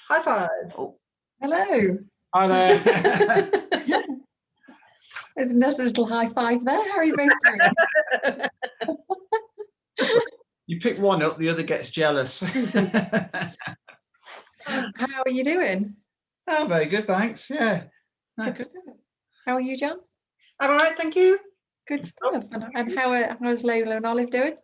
High five. Oh, hello. Hi there. There's a nice little high five there. How are you both doing? You pick one up, the other gets jealous. How are you doing? Oh, very good, thanks. Yeah. No, Good good. stuff. How are you, John? I'm all right, thank you. Good stuff. And how's Lola and Olive doing?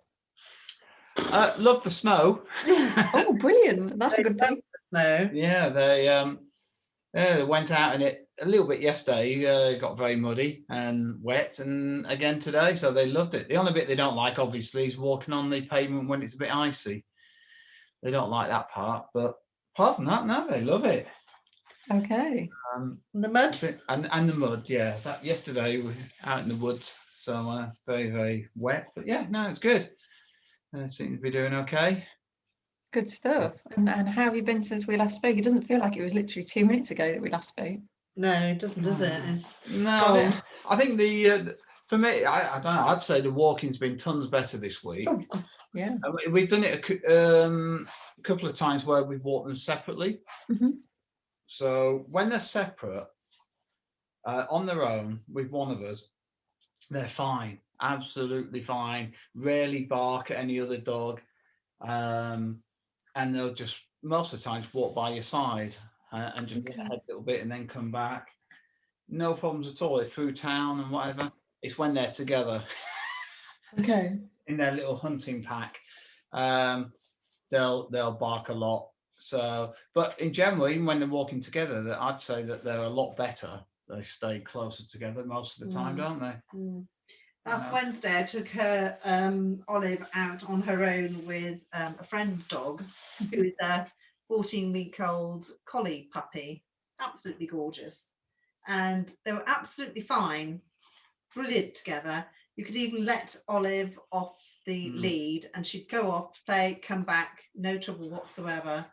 Love the snow. Oh, brilliant. That's a good thing. No. Yeah, they went out in it a little bit yesterday. Got very muddy and wet, and again today, so they loved it. The only bit they don't like, obviously, is walking on the pavement when it's a bit icy. They don't like that part, but apart from that, no, they love it. Okay. The mud? And the mud, yeah. That yesterday we were out in the woods, so very, very wet. But yeah, no, it's good. They seem to be doing okay. Good stuff. And how have you been since we last spoke? It doesn't feel like it was literally 2 minutes ago that we last spoke. No, it doesn't, does it? It's No, I think for me, I don't know. I'd say the walking's been tons better this week. Oh, yeah. We've done it a couple of times where we've walked them separately. Mm-hmm. So when they're separate, on their own, with one of us, they're fine, absolutely fine. Rarely bark at any other dog, and they'll just most of the time walk by your side and just get ahead a little bit and then come back. No problems at all. They're through town and whatever. It's when they're together. Okay. In their little hunting pack, they'll bark a lot. So, but in general, even when they're walking together, I'd say that they're a lot better. They stay closer together most of the time, don't they? Last Wednesday, I took her Olive out on her own with a friend's dog, who is a 14-week-old collie puppy, absolutely gorgeous, and they were absolutely fine, brilliant together. You could even let Olive off the lead, and she'd go off, play, come back, no trouble whatsoever.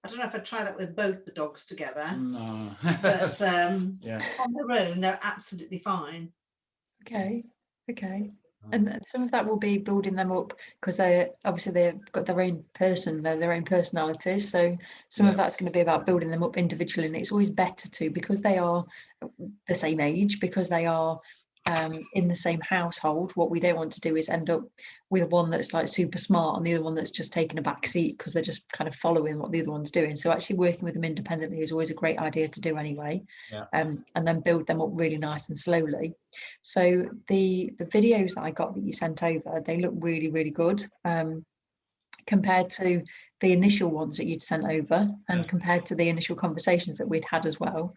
I don't know if I'd try that with both the dogs together. No. But yeah. on their own, they're absolutely fine. Okay. And some of that will be building them up because they've got their own person, their own personalities. So some of that's going to be about building them up individually, and it's always better to, because they are the same age, because they are in the same household. What we don't want to do is end up with one that's like super smart and the other one that's just taking a back seat because they're just kind of following what the other one's doing. So actually working with them independently is always a great idea to do anyway. And then build them up really nice and slowly. So the videos that I got that you sent over, they look really, really good compared to the initial ones that you'd sent over, and compared to the initial conversations that we'd had as well.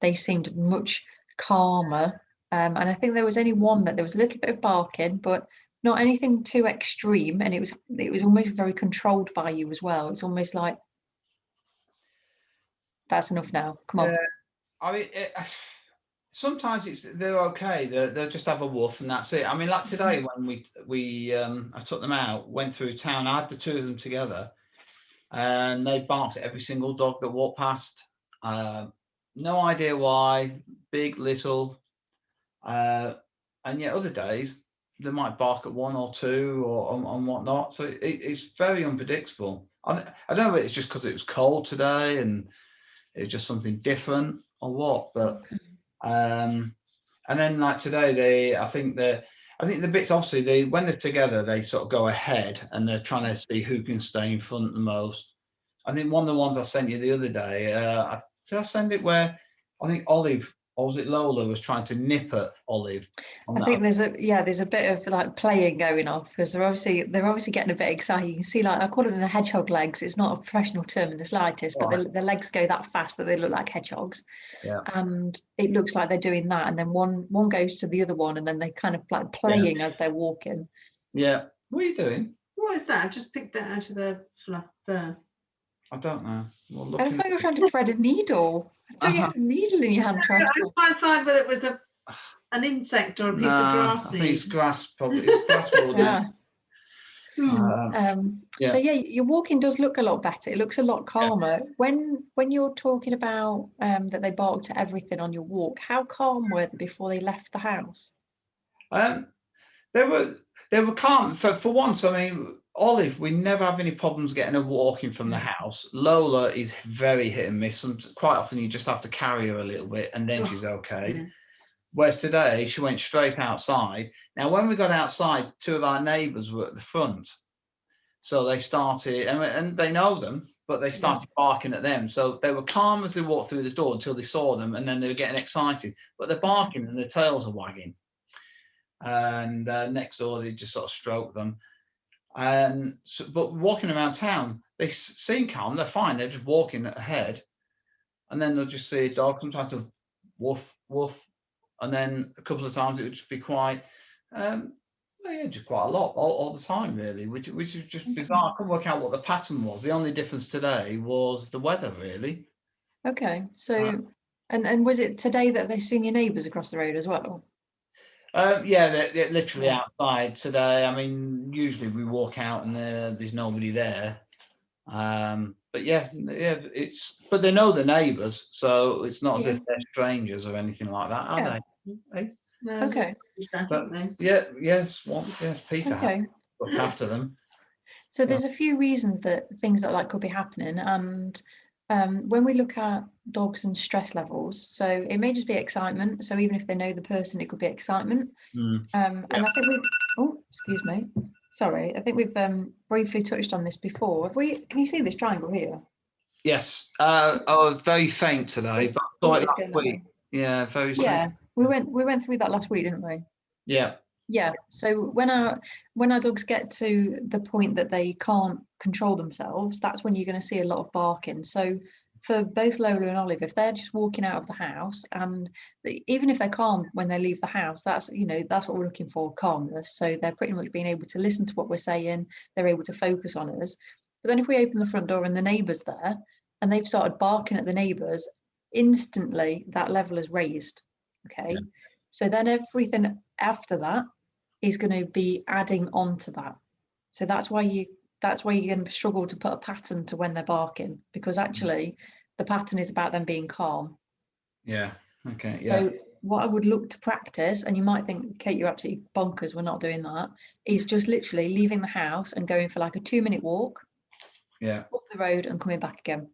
They seemed much calmer. And I think there was only one that there was a little bit of barking, but not anything too extreme. And it was almost very controlled by you as well. It's almost like, that's enough now. Come on. I mean, sometimes they're okay. They'll just have a woof and that's it. I mean, like today when I took them out, went through town. I had the two of them together, and they barked at every single dog that walked past. No idea why, big, little. And yet other days they might bark at one or two or on whatnot. So it's very unpredictable. I don't know if it's just because it was cold today and it's just something different or what. But and then like today, I think the bits, obviously when they're together they sort of go ahead and they're trying to see who can stay in front the most. I think one of the ones I sent you the other day, did I send it where I think Olive, or was it Lola, was trying to nip at Olive? I think there's a bit of like playing going on because they're obviously getting a bit excited. You can see, like, I call them the hedgehog legs. It's not a professional term in the slightest, but the legs go that fast that they look like hedgehogs. Yeah. And it looks like they're doing that, and then one goes to the other one, and then they kind of like playing as they're walking. Yeah. What are you doing? What is that? I just picked that out of the fluff there. I don't know. I thought you were trying to thread a needle. I thought you had a needle in your hand trying to. I was trying to decide whether it was an insect or a piece of grass I seed. think it's grass, probably. It's grass So your walking does look a lot better. It looks a lot calmer. When you're talking about that they barked at everything on your walk, how calm were they before they left the house? They were calm for once. I mean, Olive, we never have any problems getting her walking from the house. Lola is very hit and miss. Quite often you just have to carry her a little bit and then she's okay. Yeah. Whereas today she went straight outside. Now, when we got outside, two of our neighbours were at the front. So they started, and they know them, but they started barking at them. So they were calm as they walked through the door until they saw them, and then they were getting excited. But they're barking and their tails are wagging. And next door, they just sort of stroke them. And so, but walking around town, they seem calm. They're fine. They're just walking ahead, and then they'll just see a dog. Sometimes a woof woof, and then a couple of times it would just be quite. Yeah, just quite a lot all the time, really, which is just bizarre. I couldn't work out what the pattern was. The only difference today was the weather, really. Okay, so and was it today that they've seen your neighbours across the road as well? Yeah, they're literally Yeah. outside today. I mean, usually we walk out and there's nobody there. But yeah, but they know the neighbours, so it's not as if they're strangers or anything like that, are they? Hey? No, Okay. But yeah, yes, Peter Okay. looked after them. So there's a few reasons that things like that could be happening, and when we look at dogs and stress levels, so it may just be excitement. So even if they know the person, it could be excitement. And I think excuse me, sorry, I think we've briefly touched on this before. Have we? Can you see this triangle here? Yes, very faint today, but like It's last going that week. way. Yeah, very faint. Yeah, we went through that last week, didn't we? Yeah. Yeah. So when our dogs get to the point that they can't control themselves, that's when you're going to see a lot of barking. So for both Lola and Olive, if they're just walking out of the house, and even if they're calm when they leave the house, that's what we're looking for, calmness. So they're pretty much being able to listen to what we're saying. They're able to focus on us. But then if we open the front door and the neighbour's there, and they've started barking at the neighbours, instantly that level is raised. Okay. Yeah. So then everything after that is going to be adding on to that. So that's why you're going to struggle to put a pattern to when they're barking, because actually the pattern is about them being calm. Yeah. Okay. Yeah. So what I would look to practice, and you might think, Kate, you're absolutely bonkers, we're not doing that, is just literally leaving the house and going for like a 2-minute walk. Yeah. Up the road and coming back again.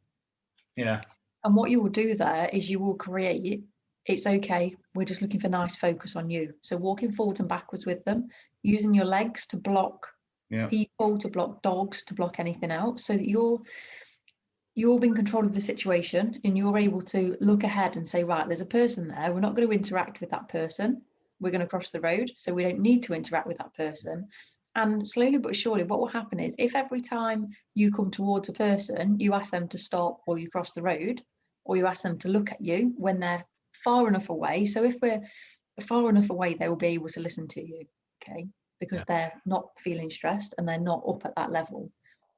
Yeah. And what you will do there is you will create, it's okay, we're just looking for nice focus on you. So walking forwards and backwards with them, using your legs to block people, to block dogs, to block anything else, so that you're in control of the situation and you're able to look ahead and say, right, there's a person there, we're not going to interact with that person, we're going to cross the road, so we don't need to interact with that person. And slowly but surely, what will happen is if every time you come towards a person, you ask them to stop, or you cross the road, or you ask them to look at you when they're far enough away. So if we're far enough away, they will be able to listen to you, okay? Because they're not feeling stressed and they're not up at that level.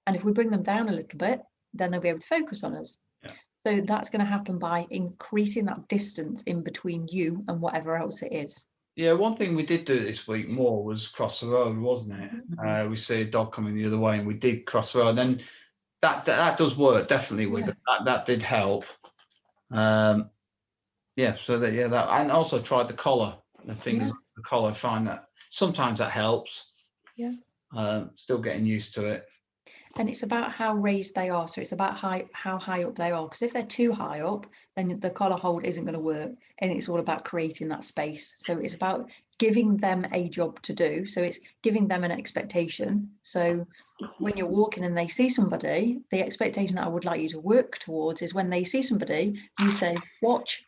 And if we bring them down a little bit, then they'll be able to focus on us. Yeah. So that's going to happen by increasing that distance in between you and whatever else it is. Yeah, one thing we did do this week more was cross the road, wasn't it? We see a dog coming the other way, and we did cross the road. And then that does work definitely with it. That did help. Yeah. So that and also tried the collar. The fingers on the collar. I find that sometimes that helps. Yeah. Still getting used to it. And it's about how raised they are. So it's about how high up they are. Because if they're too high up, then the collar hold isn't going to work. And it's all about creating that space. So it's about giving them a job to do. So it's giving them an expectation. So when you're walking and they see somebody, the expectation that I would like you to work towards is when they see somebody, you say, watch.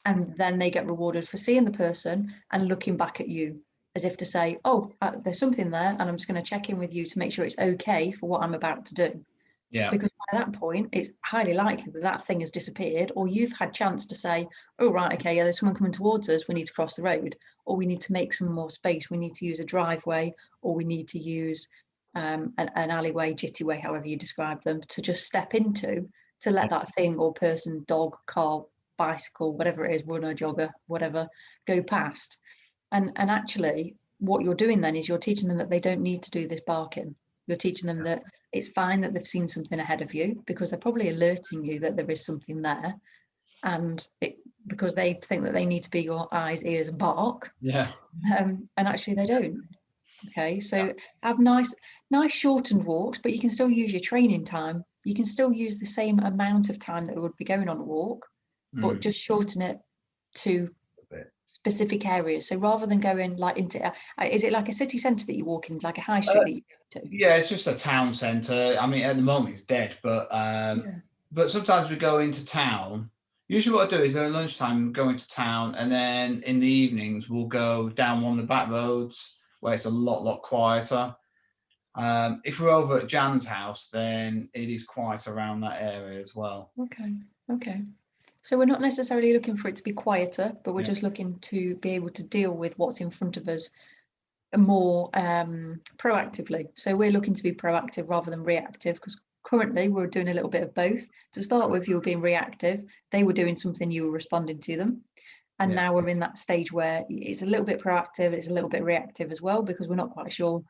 And then they get rewarded for seeing the person and looking back at you, as if to say, oh, there's something there, and I'm just going to check in with you to make sure it's okay for what I'm about to do. Yeah. Because by that point, it's highly likely that that thing has disappeared, or you've had chance to say, oh, right, okay, yeah, there's someone coming towards us, we need to cross the road, or we need to make some more space, we need to use a driveway, or we need to use an alleyway, jitty way, however you describe them, to just step into, to let that thing or person, dog, car, bicycle, whatever it is, runner, jogger, whatever, go past. And actually, what you're doing then is you're teaching them that they don't need to do this barking. You're teaching them that it's fine that they've seen something ahead of you, because they're probably alerting you that there is something there. And because they think that they need to be your eyes, ears, and bark. Yeah. And actually they don't. Okay, so have nice shortened walks, but you can still use your training time. You can still use the same amount of time that it would be going on a walk, but just shorten it to specific areas. So rather than going like into, is it like a city centre that you walk in, like a high street that you go to? Yeah, it's just a town centre. I mean, at the moment it's dead, but sometimes we go into town. Usually what I do is at lunchtime go into town, and then in the evenings we'll go down one of the back roads where it's a lot quieter. If we're over at Jan's house, then it is quiet around that area as well. Okay. So we're not necessarily looking for it to be quieter, but we're just looking to be able to deal with what's in front of us more proactively. So we're looking to be proactive rather than reactive, because currently we're doing a little bit of both. To start with, you were being reactive, they were doing something, you were responding to them. And now we're in that stage where it's a little bit proactive, it's a little bit reactive as well, because we're not quite sure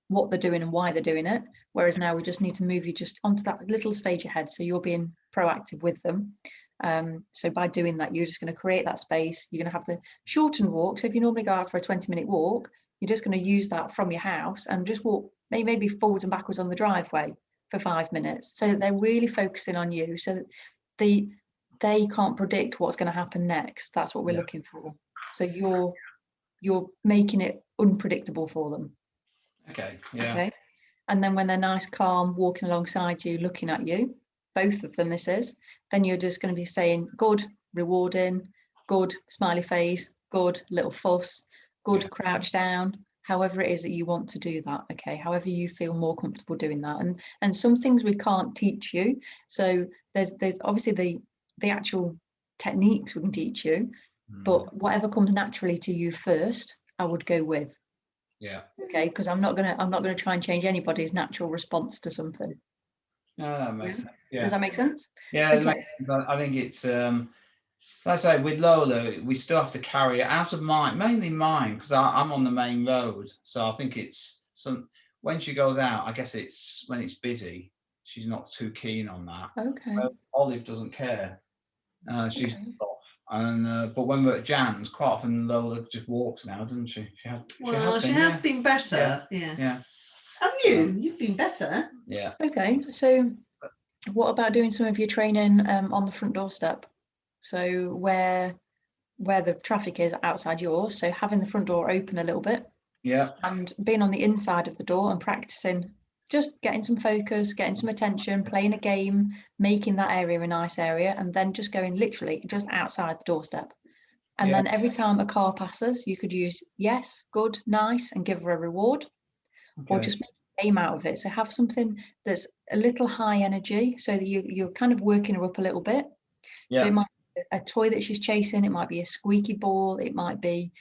what they're doing and why they're doing it. Whereas now we just need to move you just onto that little stage ahead, so you're being proactive with them. So by doing that, you're just going to create that space. You're going to have the shortened walk. So if you normally go out for a 20-minute walk, you're just going to use that from your house and just walk maybe forwards and backwards on the driveway for 5 minutes, so that they're really focusing on you, so that they can't predict what's going to happen next. That's what we're looking for. So you're making it unpredictable for them. Okay. And then when they're nice, calm, walking alongside you, looking at you, both of them this is, then you're just going to be saying good, rewarding, good, smiley face, good, little fuss, good, crouch down, however it is that you want to do that. Okay, however you feel more comfortable doing that. And some things we can't teach you. So there's obviously the actual techniques we can teach you, but whatever comes naturally to you first, I would go with. Okay, because I'm not gonna try and change anybody's natural response to something. That makes sense. Does that make sense? Okay. I think it's like I say, with Lola, we still have to carry it out of mainly mine, because I'm on the main road. So I think it's when she goes out, I guess it's when it's busy, she's not too keen on that. Okay. Olive doesn't care. She's off. And but when we're at Jan's, quite often Lola just walks now, doesn't she? She has been better. Yeah. And you've been better. Yeah. Okay. So what about doing some of your training on the front doorstep? So where the traffic is outside yours, so having the front door open a little bit. Yeah. And being on the inside of the door and practicing, just getting some focus, getting some attention, playing a game, making that area a nice area, and then just going literally just outside the doorstep. And then every time a car passes, you could use yes, good, nice, and give her a reward, or just make a game out of it. So have something that's a little high energy, so that you're kind of working her up a little bit. So it might be a toy that she's chasing, it might be a squeaky ball, it might be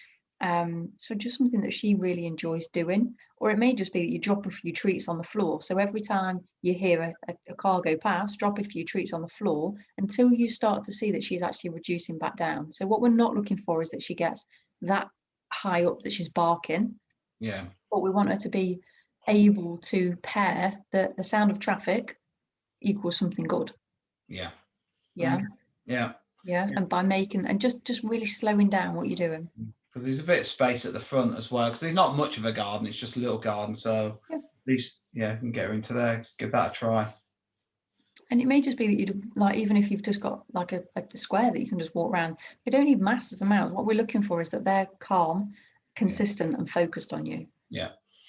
so just something that she really enjoys doing, or it may just be that you drop a few treats on the floor. So every time you hear a car go past, drop a few treats on the floor until you start to see that she's actually reducing back down. So what we're not looking for is that she gets that high up that she's barking. But we want her to be able to pair the sound of traffic equals something good. And by making and just really slowing down what you're doing, because there's a bit of space at the front as well, because there's not much of a garden, it's just a little garden, so at least you can get her into there, give that a try. And it may just be that you like, even if you've just got like a square that you can just walk around, they don't need massive amounts. What we're looking for is that they're calm, consistent, and focused on you.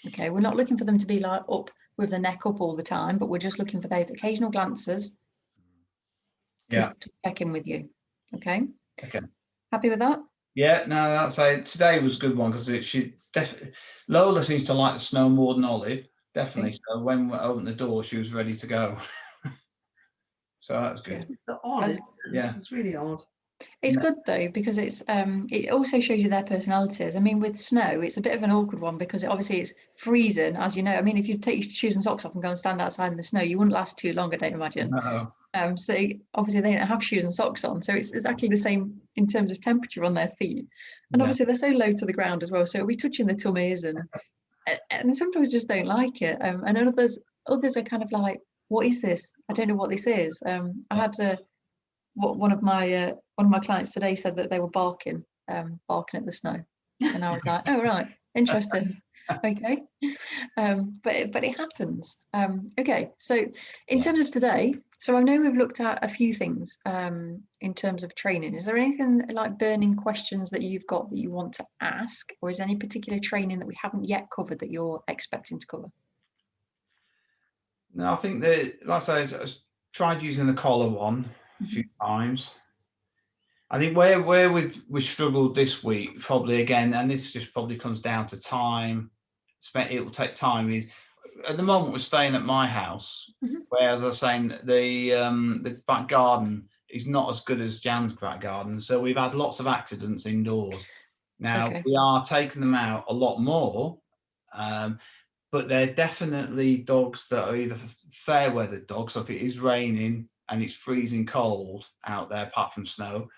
Okay, we're not looking for them to be like up with the neck up all the time, but we're just looking for those occasional glances to check in with you. Okay. Happy with that? No, that's today was a good one, because Lola seems to like the snow more than Olive, definitely. So when we opened the door, she was ready to go. So that was good. It's really odd. It's good though, because it's it also shows you their personalities. I mean, with snow, it's a bit of an awkward one, because obviously it's freezing, as you know. I mean, if you take your shoes and socks off and go and stand outside in the snow, you wouldn't last too long, I don't imagine. No. So obviously they don't have shoes and socks on, so it's exactly the same in terms of temperature on their feet, and obviously they're so low to the ground as well, so it'll be touching the tummies, and sometimes just don't like it, and others are kind of like, what is this? I don't know what this is. I had one of my clients today said that they were barking at the snow, and I was like, oh right, interesting. Okay. But it happens. Okay, so in Yeah. terms of today, so I know we've looked at a few things in terms of training. Is there anything like burning questions that you've got that you want to ask, or is there any particular training that we haven't yet covered that you're expecting to cover? No, I think that, like I say, I tried using the collar one a few times. I think where we've struggled this week, probably again, and this just probably comes down to time. It will take time. Is at the moment we're staying at my house, Mhm. where, as I was saying, the back garden is not as good as Jan's back garden, so we've had lots of accidents indoors. Now Okay. we are taking them out a lot more, but they're definitely dogs that are either fair weather dogs. So if it is raining and it's freezing cold out there, apart from snow,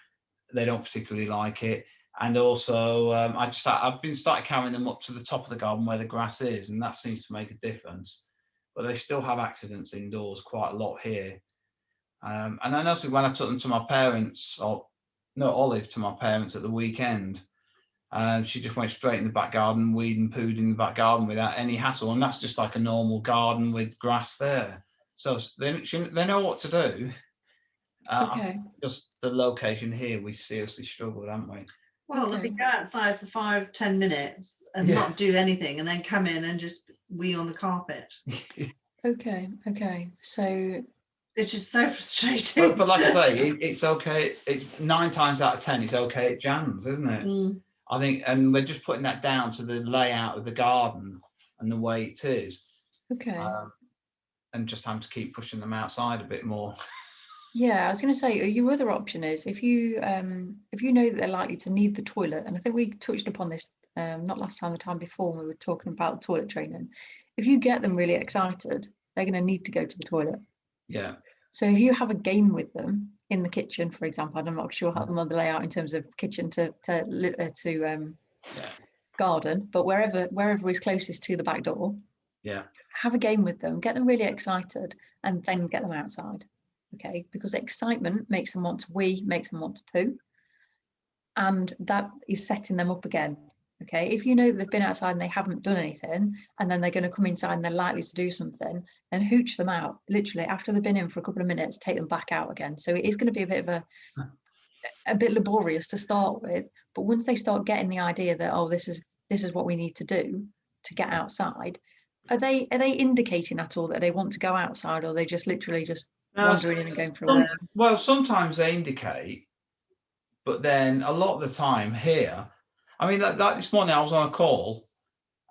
they don't particularly like it. And also, I've been started carrying them up to the top of the garden where the grass is, and that seems to make a difference. But they still have accidents indoors quite a lot here. And I noticed when I took them to my parents, or no, Olive to my parents at the weekend, she just went straight in the back garden, weed and pooed in the back garden without any hassle, and that's just like a normal garden with grass there. So they know what to do. Okay. Just the location here, we seriously struggled, haven't we? Well, Okay. if you go outside for 5-10 minutes and Yeah. not do anything, and then come in and just wee on the carpet, Okay. Okay. So it's just so frustrating. But like I say, it's okay. It's 9 times out of 10, it's okay at Jan's, isn't it? Mm. I think, and we're just putting that down to the layout of the garden and the way it is, okay. and just having to keep pushing them outside a bit more. Yeah, I was going to say your other option is if you know that they're likely to need the toilet, and I think we touched upon this not last time, the time before when we were talking about the toilet training. If you get them really excited, they're going to need to go to the toilet. Yeah. So if you have a game with them in the kitchen, for example, I'm not sure how the layout in terms of kitchen to Yeah. garden, but wherever is closest to the back door, Yeah. have a game with them, get them really excited, and then get them outside. Okay, because excitement makes them want to wee, makes them want to poo, and that is setting them up again. Okay, if you know that they've been outside and they haven't done anything, and then they're going to come inside and they're likely to do something, then hooch them out. Literally, after they've been in for a couple of minutes, take them back out again. So it is going to be a bit of a bit laborious to start with, but once they start getting the idea that, oh, this is what we need to do to get outside, are they indicating at all that they want to go outside, or are they just literally just wandering in and going for a wee? Well, sometimes they indicate, but then a lot of the time here, I mean, like this morning I was on a call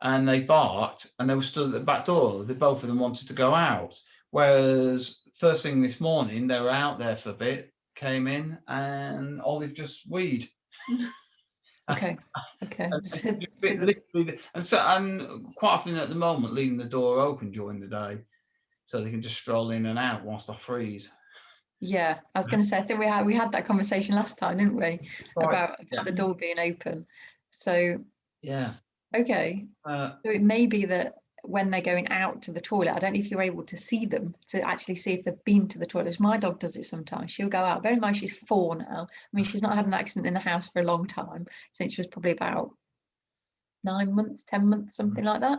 and they barked and they were stood at the back door. Both of them wanted to go out. Whereas first thing this morning, they were out there for a bit, came in, and Olive just weed. Okay. Okay. And quite often at the moment, leaving the door open during the day so they can just stroll in and out whilst I freeze. Yeah, I was going to say, I think we had that conversation last time, didn't we? About Yeah. the door being open. So Yeah. okay, so it may be that when they're going out to the toilet, I don't know if you're able to see them to actually see if they've been to the toilet. My dog does it sometimes. She'll go out. Bear in mind she's 4 now. I mean, she's not had an accident in the house for a long time, since she was probably about 9 months, 10 months, something like that.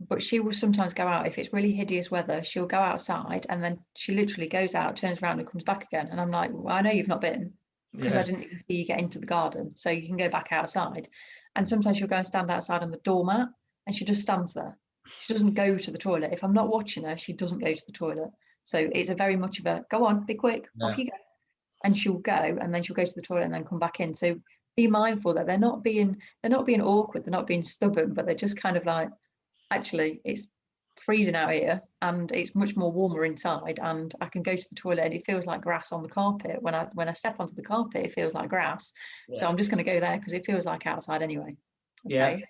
But she will sometimes go out if it's really hideous weather. She'll go outside and then she literally goes out, turns around and comes back again. And I'm like, well, I know you've not been, because I didn't even see you get into the garden. So you can go back outside. And sometimes she'll go and stand outside on the doormat and she just stands there. She doesn't go to the toilet. If I'm not watching her, she doesn't go to the toilet. So it's a very much of a go on, be quick, off you go. And she'll go and then she'll go to the toilet and then come back in. So be mindful that they're not being awkward, they're not being stubborn, but they're just kind of like, actually it's freezing out here and it's much more warmer inside, and I can go to the toilet and it feels like grass on the carpet. When I step onto the carpet, it feels like grass. So I'm just going to go there because it feels like outside anyway. Okay.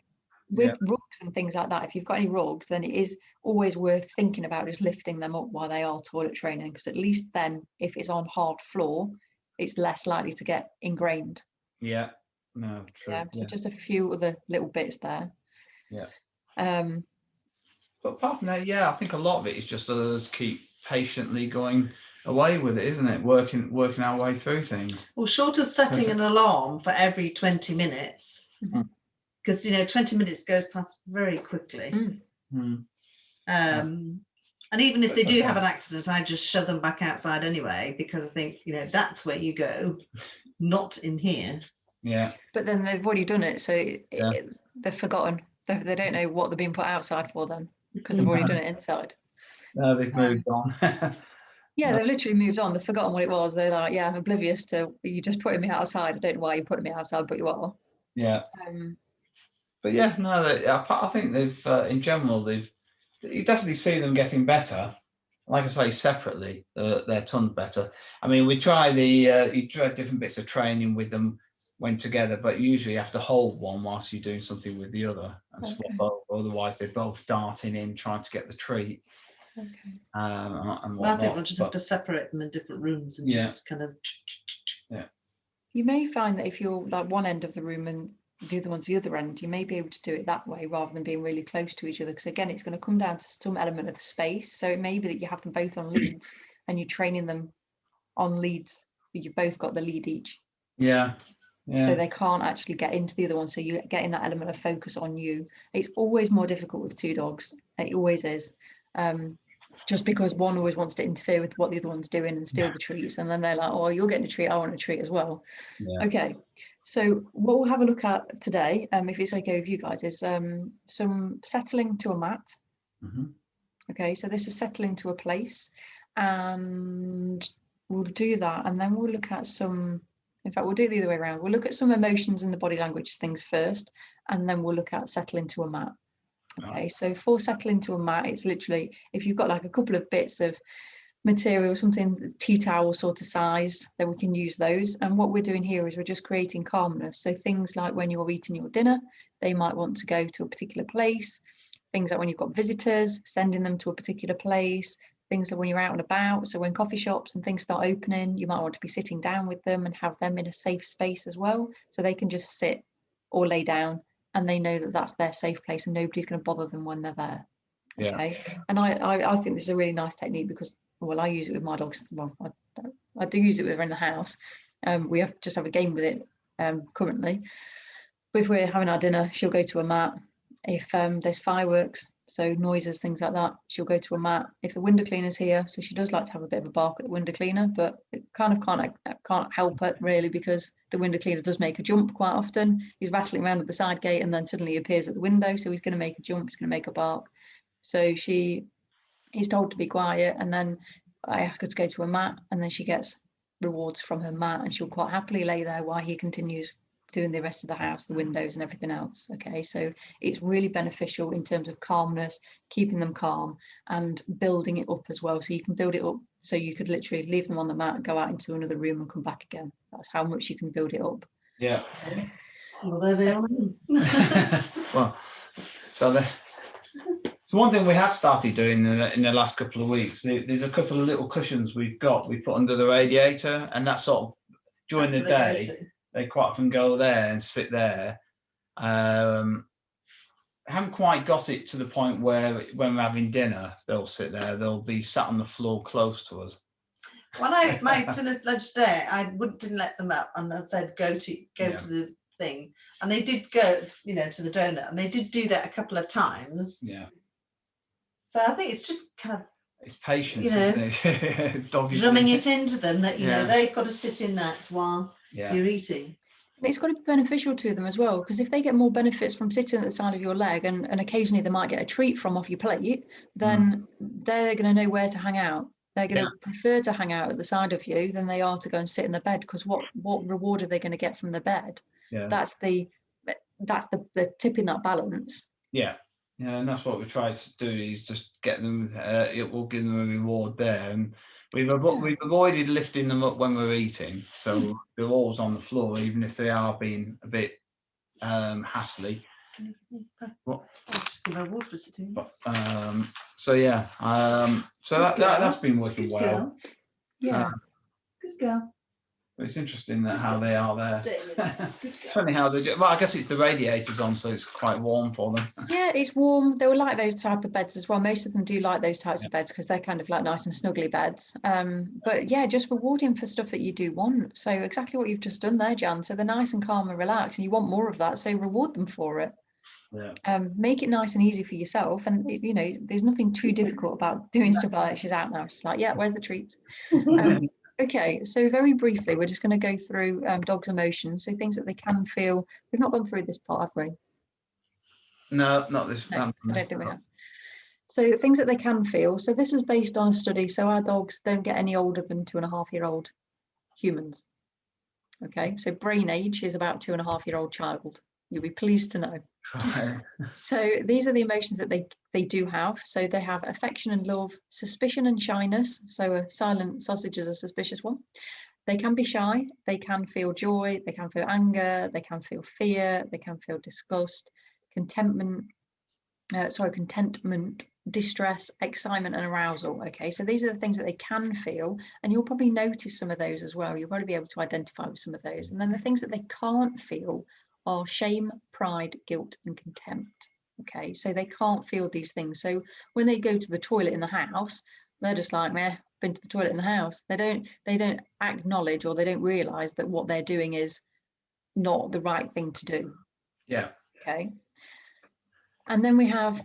With rugs and things like that, if you've got any rugs, then it is always worth thinking about just lifting them up while they are toilet training, because at least then if it's on hard floor, it's less likely to get ingrained. Yeah. No, true. Yeah, so just a few other little bits there. Yeah. Um But apart from that, I think a lot of it is just us keep patiently going away with it, isn't it? Working our way through things. Well, short of setting an alarm for every 20 minutes, Mhm. because because 20 minutes goes past very quickly. And even if they do have an accident, I just shove them back outside anyway, because I think that's where you go, not in here. Yeah. But then they've already done it, so they've forgotten. They don't know what they're being put outside for then, because they've already done it inside. No, they've moved on. Yeah, they've literally moved on. They've forgotten what it was. They're like, yeah, oblivious to you just putting me outside. I don't know why you're putting me outside, but you are. Yeah. But yeah, no, I think they've in general you definitely see them getting better. Like I say, separately, they're tons better. I mean, we try you try different bits of training with them when together, but usually you have to hold one whilst you're doing something with the other and swap over. Otherwise, they're both darting in trying to get the treat. Okay. And I think we'll just have to separate them in different rooms and just kind of. Yeah. You may find that if you're like one end of the room and the other one's the other end, you may be able to do it that way rather than being really close to each other, because again, it's going to come down to some element of space. So it may be that you have them both on leads and you're training them on leads, but you've both got the lead each. Yeah. So they can't actually get into the other one, so you're getting that element of focus on you. It's always more difficult with two dogs. It always is. Just because one always wants to interfere with what the other one's doing and steal the treats, and then they're like, oh, you're getting a treat, I want a treat as well. Okay, so what we'll have a look at today, if it's okay with you guys, is some settling to a mat. Okay, so this is settling to a place, and we'll do that, and then we'll look at some, in fact we'll do it the other way around. We'll look at some emotions and the body language things first, and then we'll look at settling to a mat. Okay, so for settling to a mat, it's literally, if you've got like a couple of bits of material, something tea towel sort of size, then we can use those. And what we're doing here is we're just creating calmness. So things like when you're eating your dinner, they might want to go to a particular place. Things like when you've got visitors, sending them to a particular place. Things like when you're out and about. So when coffee shops and things start opening, you might want to be sitting down with them and have them in a safe space as well, so they can just sit or lay down and they know that that's their safe place and nobody's going to bother them when they're there. Okay. And I think this is a really nice technique because, well, I use it with my dogs. Well, I do use it with her in the house. We have a game with it currently. But if we're having our dinner, she'll go to a mat. If there's fireworks, so noises, things like that, she'll go to a mat. If the window cleaner's here, so she does like to have a bit of a bark at the window cleaner, but it kind of can't help it really, because the window cleaner does make a jump quite often. He's rattling around at the side gate and then suddenly he appears at the window, so he's going to make a jump, he's going to make a bark. So he's told to be quiet, and then I ask her to go to a mat, and then she gets rewards from her mat, and she'll quite happily lay there while he continues doing the rest of the house, the windows and everything else. Okay, so it's really beneficial in terms of calmness, keeping them calm and building it up as well. So you can build it up, so you could literally leave them on the mat, go out into another room and come back again. That's how much you can build it up. Yeah. Well, there they are. Well, so one thing we have started doing in the last couple of weeks, there's a couple of little cushions we put under the radiator, and that sort of during the day they quite often go there and sit there. Haven't quite got it to the point where when we're having dinner they'll sit there, they'll be sat on the floor close to us. When I my dinner lunch day, I didn't let them up, and I said go to the thing, and they did go to the donut, and they did do that a couple of times. Yeah. So I think it's just kind of, it's patience, isn't it? drumming it into them that they've got to sit in that while you're eating. And it's got to be beneficial to them as well, because if they get more benefits from sitting at the side of your leg, and occasionally they might get a treat from off your plate, then they're going to know where to hang out. They're going to prefer to hang out at the side of you than they are to go and sit in the bed, because what reward are they going to get from the bed? That's the tipping that balance. Yeah, and that's what we try to do, is just get them. It will give them a reward there, and we've avoided lifting them up when we're eating, so they're always on the floor, even if they are being a bit hassly. What? I'll just give her a water for sitting. So that's been working Good well. Girl. Yeah. Good girl. It's interesting that how they are there. It's funny how they do. Well, I guess it's the radiators on, so it's quite warm for them. Yeah, it's warm. They will like those type of beds as well. Most of them do like those types of beds because they're kind of like nice and snuggly beds. But yeah, just rewarding for stuff that you do want. So exactly what you've just done there, Jan. So they're nice and calm and relaxed, and you want more of that. So reward them for it. Make it nice and easy for yourself, and you know, there's nothing too difficult about doing stuff like that. She's out now, she's like, yeah, where's the treats? Okay, so very briefly, we're just going to go through dogs' emotions, so things that they can feel. We've not gone through this part, have we? No, not this. No, I don't think we have. So things that they can feel. So this is based on a study. So our dogs don't get any older than 2.5-year-old humans. Okay, so brain age is about 2.5-year-old child. You'll be pleased to know. So these are the emotions that they do have. So they have affection and love, suspicion and shyness. So a silent sausage is a suspicious one. They can be shy. They can feel joy. They can feel anger. They can feel fear. They can feel disgust, contentment, distress, excitement, and arousal. Okay, so these are the things that they can feel, and you'll probably notice some of those as well. You'll probably be able to identify with some of those. And then the things that they can't feel are shame, pride, guilt, and contempt. Okay, so they can't feel these things. So when they go to the toilet in the house, they're just like, meh, been to the toilet in the house. They don't acknowledge, or they don't realize that what they're doing is not the right thing to do. Yeah. Okay. And then we have,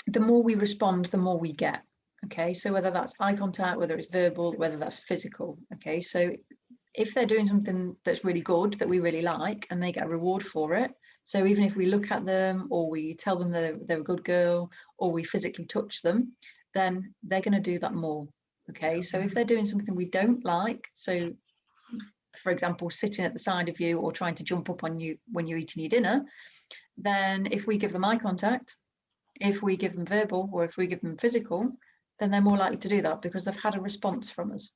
the more we respond, the more we get. Okay, so whether that's eye contact, whether it's verbal, whether that's physical. Okay, so if they're doing something that's really good, that we really like, and they get a reward for it, so even if we look at them, or we tell them they're a good girl, or we physically touch them, then they're going to do that more. Okay, so if they're doing something we don't like, so for example, sitting at the side of you or trying to jump up on you when you're eating your dinner, then if we give them eye contact, if we give them verbal, or if we give them physical, then they're more likely to do that because they've had a response from us.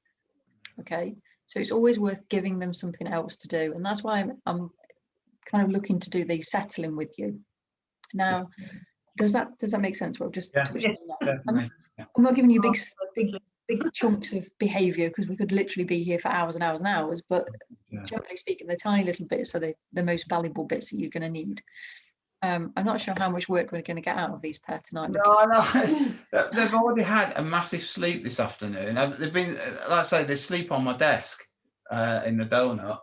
Okay, so it's always worth giving them something else to do, and that's why I'm kind of looking to do the settling with you. Now, does that make sense? What I've just touched on that? I'm not giving you big chunks of behaviour, because we could literally be here for hours and hours and hours, but generally speaking, they're tiny little bits, so they're the most valuable bits that you're going to need. I'm not sure how much work we're going to get out of these pairs tonight. No, I know. They've already had a massive sleep this afternoon. They've been, like I say, they sleep on my desk in the donut,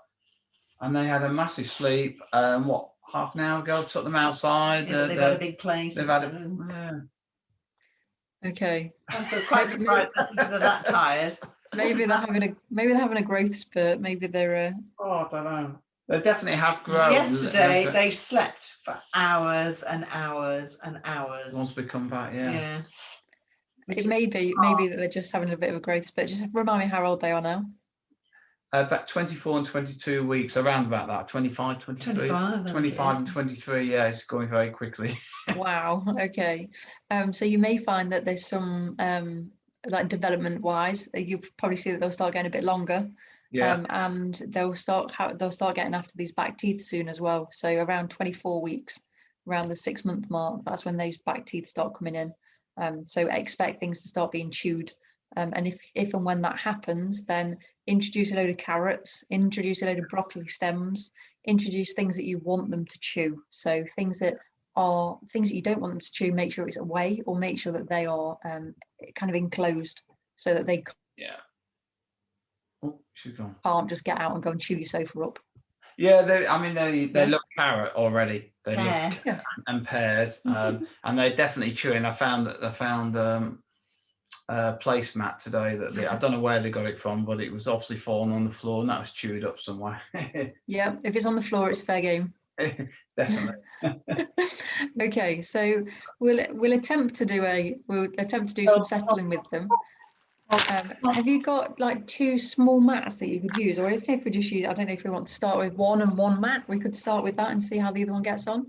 and they had a massive sleep. What, half an hour ago? Took them outside. Yeah, they've had a big play. They've had a. Okay. I'm so quite surprised they're that tired. Maybe they're having a growth spurt. Maybe they're. Oh, I don't know. They definitely have grown. Yesterday they slept for hours and hours and hours. Once we come back, yeah. It may be that they're just having a bit of a growth spurt. Just remind me how old they are now. About 24 and 22 weeks, around about that. 25, 23. 25 and 23. Yeah, it's going very quickly. Wow. Okay. So you may find that there's some like development wise, you'll probably see that they'll start getting a bit longer. Yeah. And they'll start getting after these back teeth soon as well. So around 24 weeks, around the 6-month mark, that's when those back teeth start coming in. So expect things to start being chewed. And if and when that happens, then introduce a load of carrots, introduce a load of broccoli stems, introduce things that you want them to chew. So things that you don't want them to chew, make sure it's away, or make sure that they are kind of enclosed so that they can't just get out and go and chew your sofa up. Yeah, they look carrot already. They look and pears, and they're definitely chewing. I found placemat today that I don't know where they got it from, but it was obviously fallen on the floor and that was chewed up somewhere. Yeah, if it's on the floor, it's fair game. Definitely. Okay, so we'll attempt to do some settling with them. Have you got like 2 small mats that you could use, or if we just use, I don't know if we want to start with one mat, we could start with that and see how the other one gets on.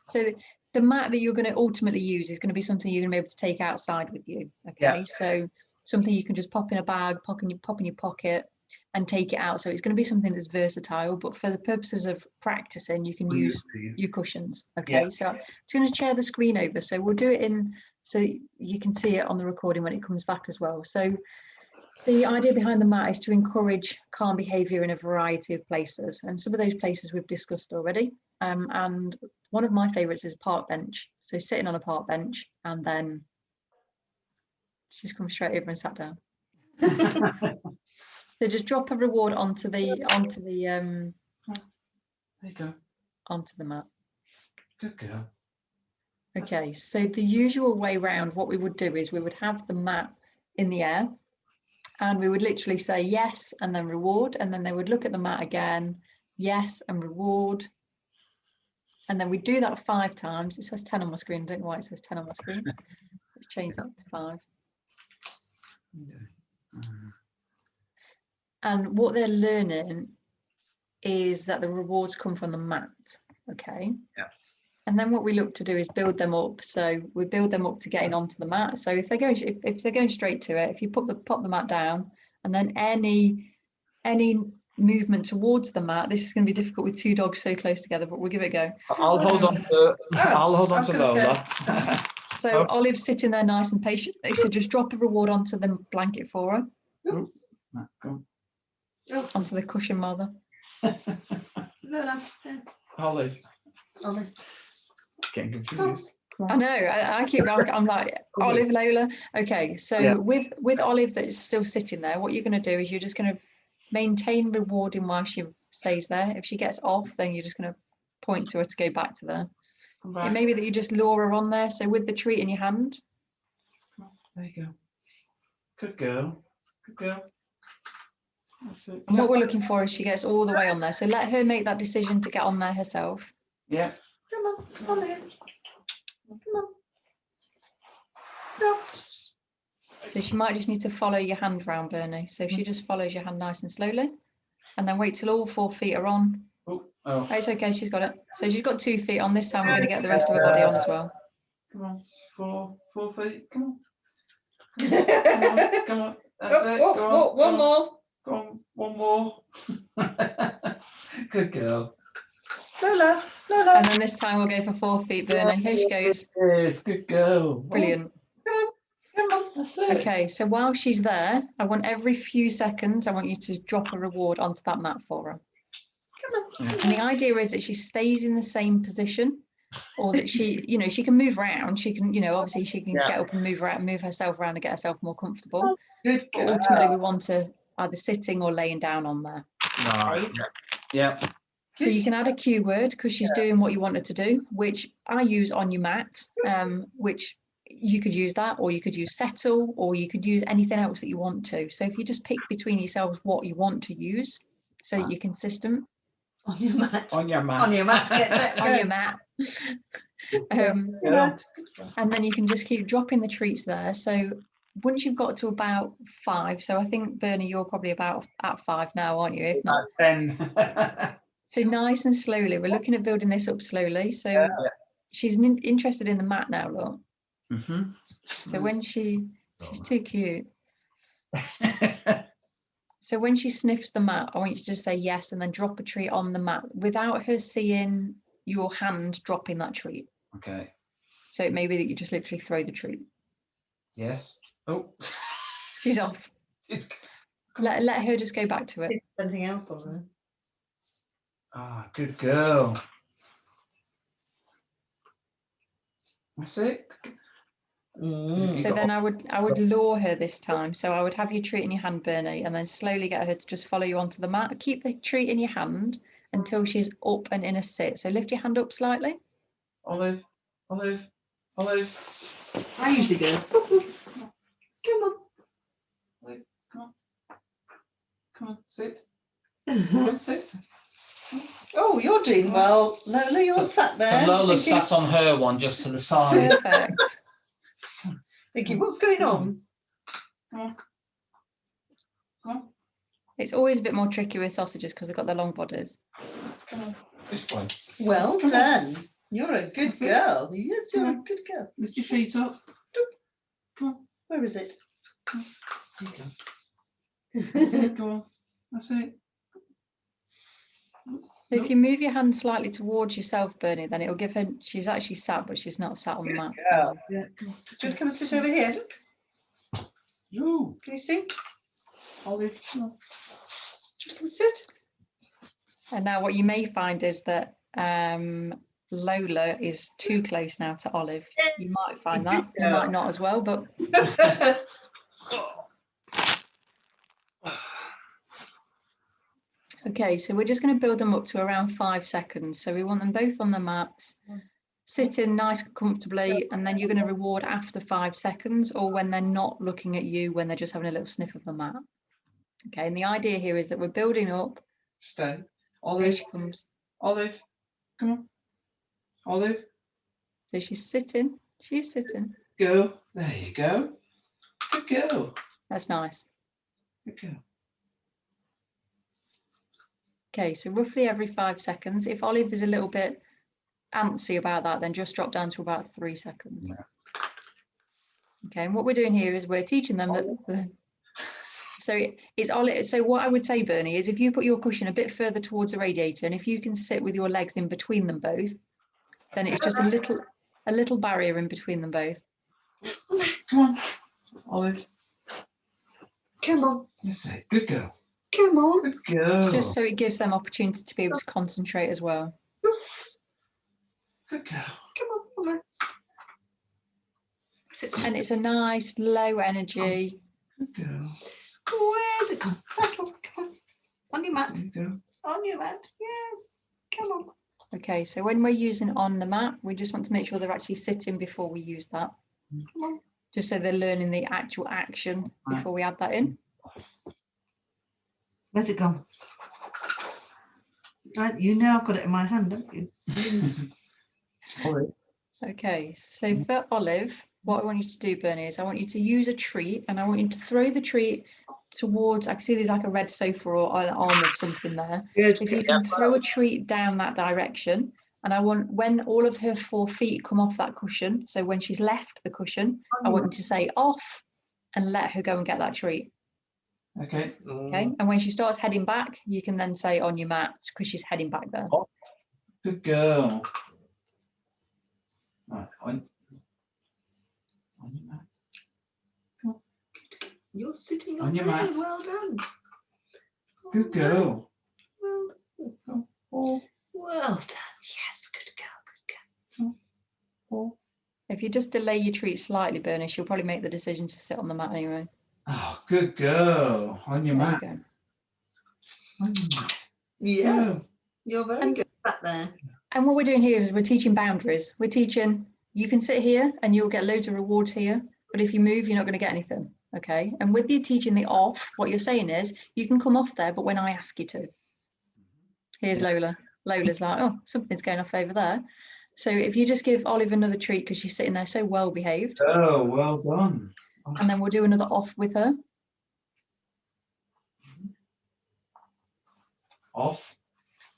So the mat that you're going to ultimately use is going to be something you're going to be able to take outside with you. Okay, so something you can just pop in a bag, pop in your pocket, and take it out. So it's going to be something that's versatile, but for the purposes of practicing, you can use your cushions. Okay, so I'm just going to share the screen over, so we'll do it in so you can see it on the recording when it comes back as well. So the idea behind the mat is to encourage calm behaviour in a variety of places, and some of those places we've discussed already. And one of my favourites is park bench. So sitting on a park bench, and then she's come straight over and sat down. So just drop a reward onto the there you go. onto the mat. Good girl. Okay, so the usual way round, what we would do is we would have the mat in the air and we would literally say yes and then reward, and then they would look at the mat again, yes and reward. And then we do that 5 times. It says 10 on my screen. I don't know why it says 10 on my screen. Let's change that to 5. And what they're learning is that the rewards come from the mat. Okay. Yeah. And then what we look to do is build them up. So we build them up to getting onto the mat. So if they're going, if they're going straight to it, if you pop the mat down, and then any movement towards the mat, this is going to be difficult with 2 dogs so close together, but we'll give it a go. I'll hold on to Lola. So Olive's sitting there nice and patient. So just drop a reward onto the blanket for her. Oops. Oh, Onto the cushion rather. Lola. Olive. Olive. Getting confused. I know. I keep. I'm like Olive, Lola. Okay. So Yeah. with Olive that's still sitting there, what you're going to do is you're just going to maintain rewarding while she stays there. If she gets off, then you're just going to point to her to go back to there. It may be that you just lure her on there. So with the treat in your hand. There you go. Good girl. Good girl. That's it. And what we're looking for is she gets all the way on there. So let her make that decision to get on there herself. Yeah. Come on, Olive. Come on. No. So she might just need to follow your hand round, Bernie. So if she just follows your hand nice and slowly, and then wait till all 4 feet are on. Oh. Oh, it's okay, she's got it. So she's got 2 feet on. This time we're going to get the rest of her body on as well. Come on. 4 feet. Come on. Come on. Come on. That's it. Go on. One more. Go on. One more. Good girl. Lola. Lola. And then this time we'll go for 4 feet, Bernie. Here she goes. It's good girl. Brilliant. Come on. That's it. Okay, so while she's there, I want every few seconds, I want you to drop a reward onto that mat for her. Come on. And the idea is that she stays in the same position, or that she, she can move around. She can, obviously she can get up and move around, move herself around and get herself more comfortable. Good But girl. ultimately, we want her either sitting or laying down on there. Right. Yeah. So you can add a cue word because she's doing what you want her to do, which I use on your mat, which you could use that, or you could use settle, or you could use anything else that you want to. So if you just pick between yourselves what you want to use so that you're consistent. On your mat. On your mat. On your mat. Get that. On your mat. Yeah. And then you can just keep dropping the treats there. So once you've got to about 5, so I think Bernie, you're probably about at 5 now, aren't you? If not, 10. so nice and slowly. We're looking at building this up slowly. So she's interested in the mat now, look. Mm-hmm. So when she's too cute. So when she sniffs the mat, I want you to just say yes and then drop a treat on the mat without her seeing your hand dropping that treat. Okay. So it may be that you just literally throw the treat. Yes. Oh. She's off. Let her just go back to it. Anything else on there? Ah, good girl. That's it. Mm. So then I would lure her this time. So I would have your treat in your hand, Bernie, and then slowly get her to just follow you onto the mat. Keep the treat in your hand until she's up and in a sit. So lift your hand up slightly. Olive. Olive. Olive. I usually go. Come on. Olive. Come on. Come on. Sit. Come on, sit. Oh, you're doing well, Lola. You're sat there. So Lola thinking, sat on her one just to the side. Perfect. thinking, what's going on? Come on. Come on. It's always a bit more tricky with sausages because they've got the long bodies. Come on. This way. Well Come on. done. You're a good That's it. girl. Yes, you're Come a on. good girl. Lift your feet up. Come on. Where is it? There you go. That's it. Go on. That's it. So if you move your hand slightly towards yourself, Bernie, then it'll give her, she's actually sat, but she's not sat on the mat. Girl. Yeah. Come on. Do you want to come and sit over here? Look, No. can you see? Olive. Come on. Do you want to come and sit? And now what you may find is that Lola is too close now to Olive. You might find that. You might not as well, but okay, so we're just going to build them up to around 5 seconds. So we want them both on the mat. sitting nice comfortably, and then you're going to reward after 5 seconds, or when they're not looking at you, when they're just having a little sniff of the mat. Okay, and the idea here is that we're building up. Stay. Here Olive. she comes. Olive. Come on. Olive. So she's sitting. She is sitting. Go. There you go. Good girl. That's nice. Good girl. Okay, so roughly every 5 seconds. If Olive is a little bit antsy about that, then just drop down to about 3 seconds. Yeah. Okay, and what we're doing here is we're teaching them that. So it's Olive. So what I would say, Bernie, is if you put your cushion a bit further towards the radiator, and if you can sit with your legs in between them both, then it's just a little barrier in between them both. Come on. Olive. Come on. That's it. Good girl. Come on. Good girl. Just so it gives them opportunity to be able to concentrate as well. Good girl. Come on. Olive. And it's a nice low energy. Good girl. Where's it gone? Settle. Come on. On your mat. There you go. On your mat. Yes. Come on. Okay, so when we're using on the mat, we just want to make sure they're actually sitting before we use that. Come on. Just so they're learning the actual action before we add that in. Where's it gone? You know I've got it in my hand, don't you? Olive. Okay, so for Olive, what I want you to do, Bernie, is I want you to use a treat, and I want you to throw the treat towards, I can see there's like a red sofa or an arm of something there. Good. If you can throw a treat down that direction, and I want, when all of her 4 feet come off that cushion, so when she's left the cushion, I want you to say off and let her go and get that treat. Okay. Okay, and when she starts heading back, you can then say on your mat, because she's heading back there. Good girl. Right. On your mat. You're sitting On on your there. mat. Well done. Good girl. Well done. Oh, Well done. Yes. Good girl. Good girl. oh. If you just delay your treat slightly, Bernie, she'll probably make the decision to sit on the mat anyway. Oh, good girl. On your There mat. you go. On your mat. Yes. You're very And- good at there. And what we're doing here is we're teaching boundaries. We're teaching, you can sit here and you'll get loads of rewards here, but if you move, you're not going to get anything. Okay. And with you teaching the off, what you're saying is you can come off there, but when I ask you to. Here's Lola. Lola's like, oh, something's going off over there. So if you just give Olive another treat because she's sitting there so well behaved, Oh, well done. and then we'll do another off with her. Off.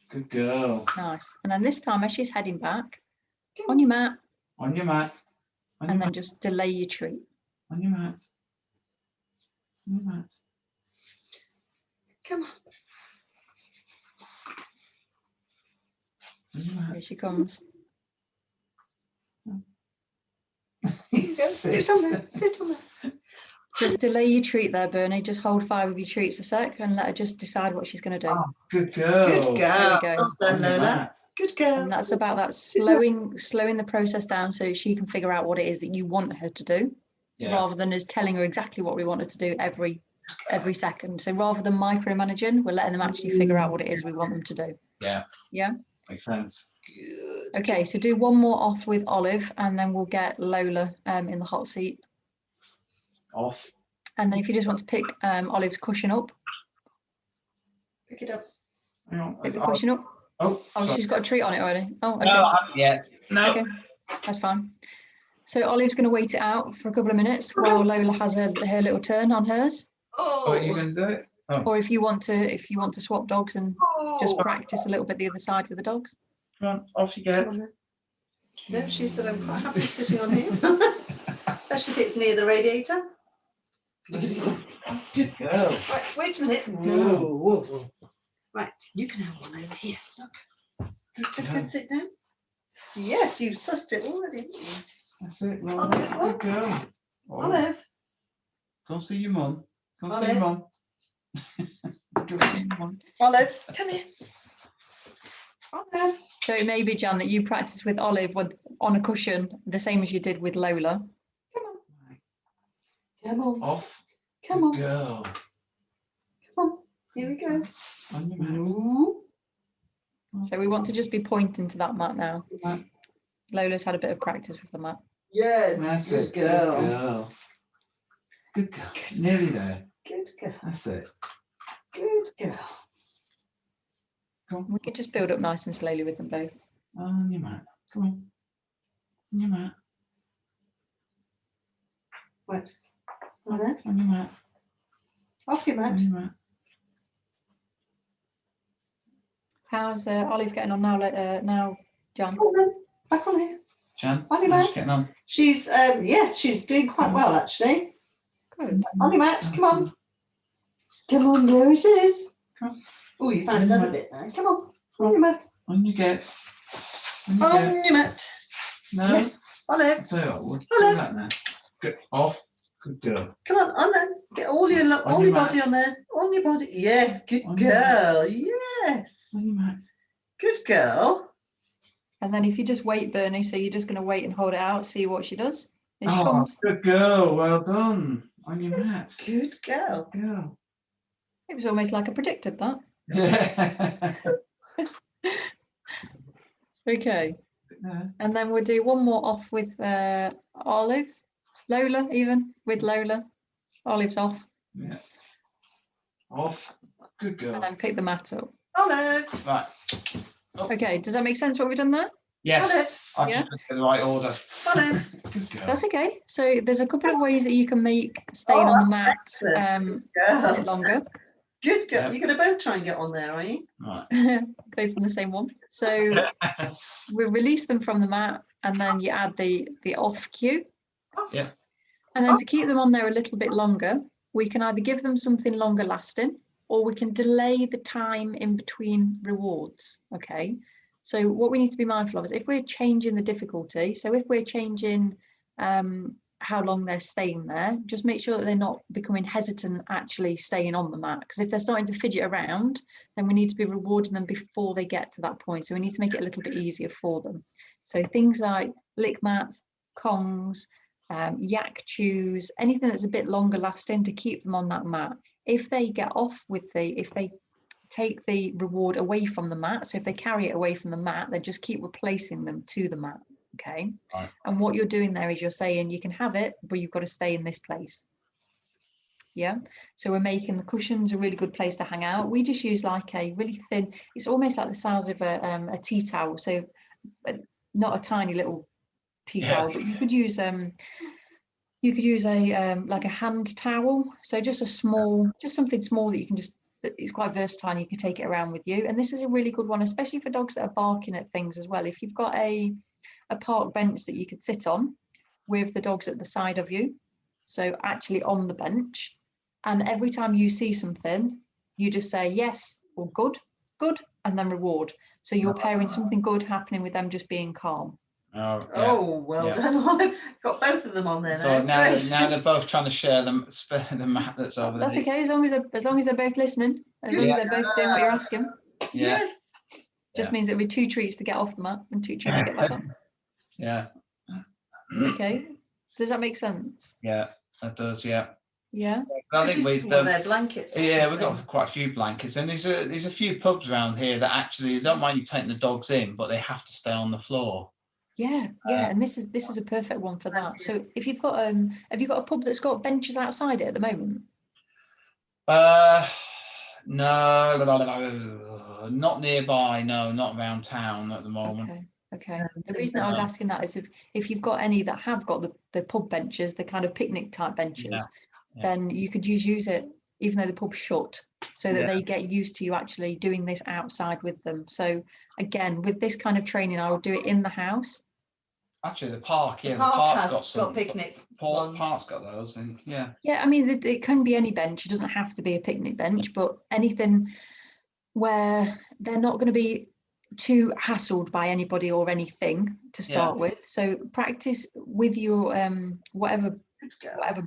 Good girl. Nice. And then this time as she's heading back, on your mat, On your mat. On your and mat. then just delay your treat. On your mat. On your mat. Come on. On your mat. Here she comes. There you go. Sit on there. Sit on there. Just delay your treat there, Bernie. Just hold 5 of your treats a sec and let her just decide what she's going to do. Oh, good girl. Good girl. There we go. Well done, On your Lola. mat. Good girl. And that's about that slowing the process down so she can figure out what it is that you want her to do, Yeah. rather than us telling her exactly what we want her to do every second. So rather than micromanaging, we're letting them actually figure out what it is we want them to do. Yeah. Yeah. Makes sense. Good. Okay, so do one more off with Olive, and then we'll get Lola in the hot seat. Off. And then if you just want to pick Olive's cushion up, Pick it up. Hang on. pick the cushion up. Oh, Oh, sorry. she's got a treat on it already. Oh, okay. No, I haven't yet. No. Okay, that's fine. So Olive's going to wait it out for a couple of minutes while Lola has her little turn on hers. Oh, are you going to do it? Oh, Or if you want to swap dogs and just Oh. practice a little bit the other side with the dogs. come on. Off you Come get. on then. No, she said I'm quite happy sitting on here. Especially if it's near the radiator. Good girl. Right, wait a minute. Whoa, whoa, whoa. Right, you can have one over here. Look. Good Good, girl. sit down. Yes, you've sussed it already, haven't you? That's it, Lola. Oh, good one. Good girl. Oh, Olive. go and see your mum. Go and see Olive. your mum. Go see your mum. Olive, come here. Olive. So it may be, Jan, that you practice with Olive on a cushion, the same as you did with Lola. Come on. Come on. Off. Come Good on. girl. Come on. Here we go. On your mat. Ooh. So we want to just be pointing to that mat now. Mat. Lola's had a bit of practice with the mat. Yes, That's good it. girl. Good girl. Good girl. Nearly there. Good girl. That's it. Good girl. Come on. We could just build up nice and slowly with them both. On your mat. Come on. On your mat. Right. On there. On your mat. Off your mat. On your mat. How's Olive getting on now, Jan? Come on then. Back on here. Jan, On your how's mat. she getting on? She's yes, she's doing quite well actually. Good. On your mat. Come on. Come on. There it is. Come. Oh, you found On your another mat. bit there. Come on. On your mat. On you get. On you get. On your mat. No. Yes. On it. I'll tell you what, we'll do Hello. that now. Good. Off. Good girl. Come on there. Get all your On all your your body mat. on there. On your body. Yes. Good On your mat. girl. Yes. On your mat. Good girl. And then if you just wait, Bernie, so you're just going to wait and hold it out, see what she does. Here she Oh, comes. good girl. Well done. On your Yes. mat. Good girl. Good girl. It was almost like I predicted that. Yeah. Okay. And then we'll do one more off with Olive. Lola, even with Lola. Olive's off. Yeah. Off. Good girl. And then pick the mat up. Olive. Right. Okay, does that make sense what we've done there? Yes. Olive. I've Yeah. just done it in the right order. Olive. Good girl. That's okay. So there's a couple of ways that you can make staying on the mat excellent. a bit Girl. longer. Good girl. Yeah. You're going to both try and get on there, are you? Right. Go from the same one. So we release them from the mat and then you add the off cue. Yeah. And then to keep them on there a little bit longer, we can either give them something longer lasting or we can delay the time in between rewards. Okay. So what we need to be mindful of is if we're changing the difficulty, so if we're changing how long they're staying there, just make sure that they're not becoming hesitant actually staying on the mat. Because if they're starting to fidget around, then we need to be rewarding them before they get to that point. So we need to make it a little bit easier for them. So things like lick mats, kongs, yak chews, anything that's a bit longer lasting to keep them on that mat. If they get off with if they take the reward away from the mat, so if they carry it away from the mat, they just keep replacing them to the mat. Okay. Right. And what you're doing there is you're saying you can have it, but you've got to stay in this place. Yeah. So we're making the cushions a really good place to hang out. We just use like a really thin, it's almost like the size of a tea towel. So not a tiny little tea towel, but you could use a like a hand towel. So just something small that you can just, it's quite versatile and you can take it around with you. And this is a really good one, especially for dogs that are barking at things as well. If you've got a park bench that you could sit on with the dogs at the side of you, so actually on the bench, and every time you see something, you just say yes or good, and then reward. So you're pairing something good happening with them just being calm. Oh, yeah. Oh, well Yeah. done, Olive. Got both of them on there So now. Great. now they're both trying to share the mat that's over That's there. okay, as long as they're both listening, as long as they're both doing what you're asking. Yeah. Yes. Just means there'll be 2 treats to get off the mat and 2 treats to get back on. Yeah. Okay, does that make sense? Yeah, that does. Yeah. Yeah. I think This is we've one of their blankets. or yeah, we've something. got quite a few blankets, and there's a few pubs around here that actually don't mind you taking the dogs in, but they have to stay on the floor. Yeah, and this is a perfect one for that. So if you've got have you got a pub that's got benches outside it at the moment? No, not nearby. No, not around town at the moment. Okay. The reason I was asking that is if you've got any that have got the pub benches, the kind of picnic type benches, then you could use it even though the pub's shut, so that they get used to you actually doing this outside with them. So again, with this kind of training, I would do it in the house. Actually, the park, The the park park's has got some. picnic Park's ones. got those, and yeah. Yeah, I mean, it can be any bench. It doesn't have to be a picnic bench, but anything where they're not going to be too hassled by anybody or anything to start with. So practice with your whatever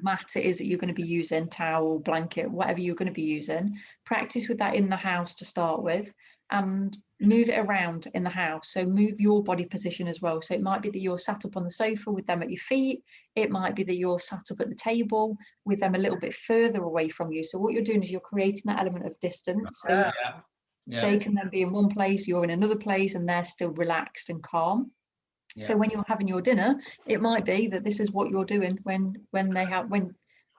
mat it is that you're going to be using, towel, blanket, whatever you're going to be using. Practice with that in the house to start with, and move it around in the house. So move your body position as well. So it might be that you're sat up on the sofa with them at your feet. It might be that you're sat up at the table with them a little bit further away from you. So what you're doing is you're creating that element of distance. So they can then be in one place, you're in another place, and they're still relaxed and calm. Yeah. So when you're having your dinner, it might be that this is what you're doing when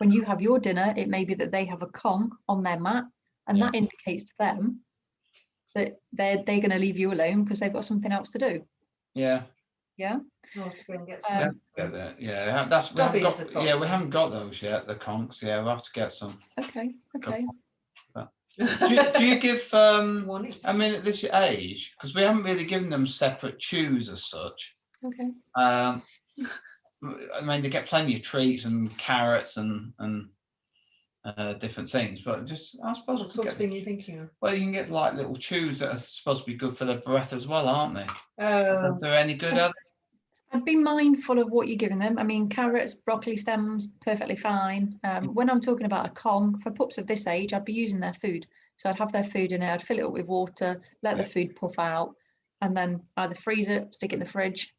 you have your dinner. It may be that they have a Kong on their mat, and that indicates to them that they're going to leave you alone because they've got something else to do. Yeah. Yeah. Oh, go and get Yeah, some. get that. Yeah, that's we haven't Dobbies got, have got yeah, we some. haven't got those yet, the conchs. Yeah, we'll have to get some. Okay. Do you give One each. I mean, at this age, because we haven't really given them separate chews as such. Okay. I mean, they get plenty of treats and carrots and different things, but just I suppose What sort of thing are you thinking of? well, you can get like little chews that are supposed to be good for their breath as well, aren't they? Oh, Is there any good at? I'd be mindful of what you're giving them. I mean, carrots, broccoli stems, perfectly fine. When I'm talking about a Kong, for pups of this age, I'd be using their food. So I'd have their food in it, I'd fill it up with water, let the food puff out, and then either freeze it, stick it in the fridge,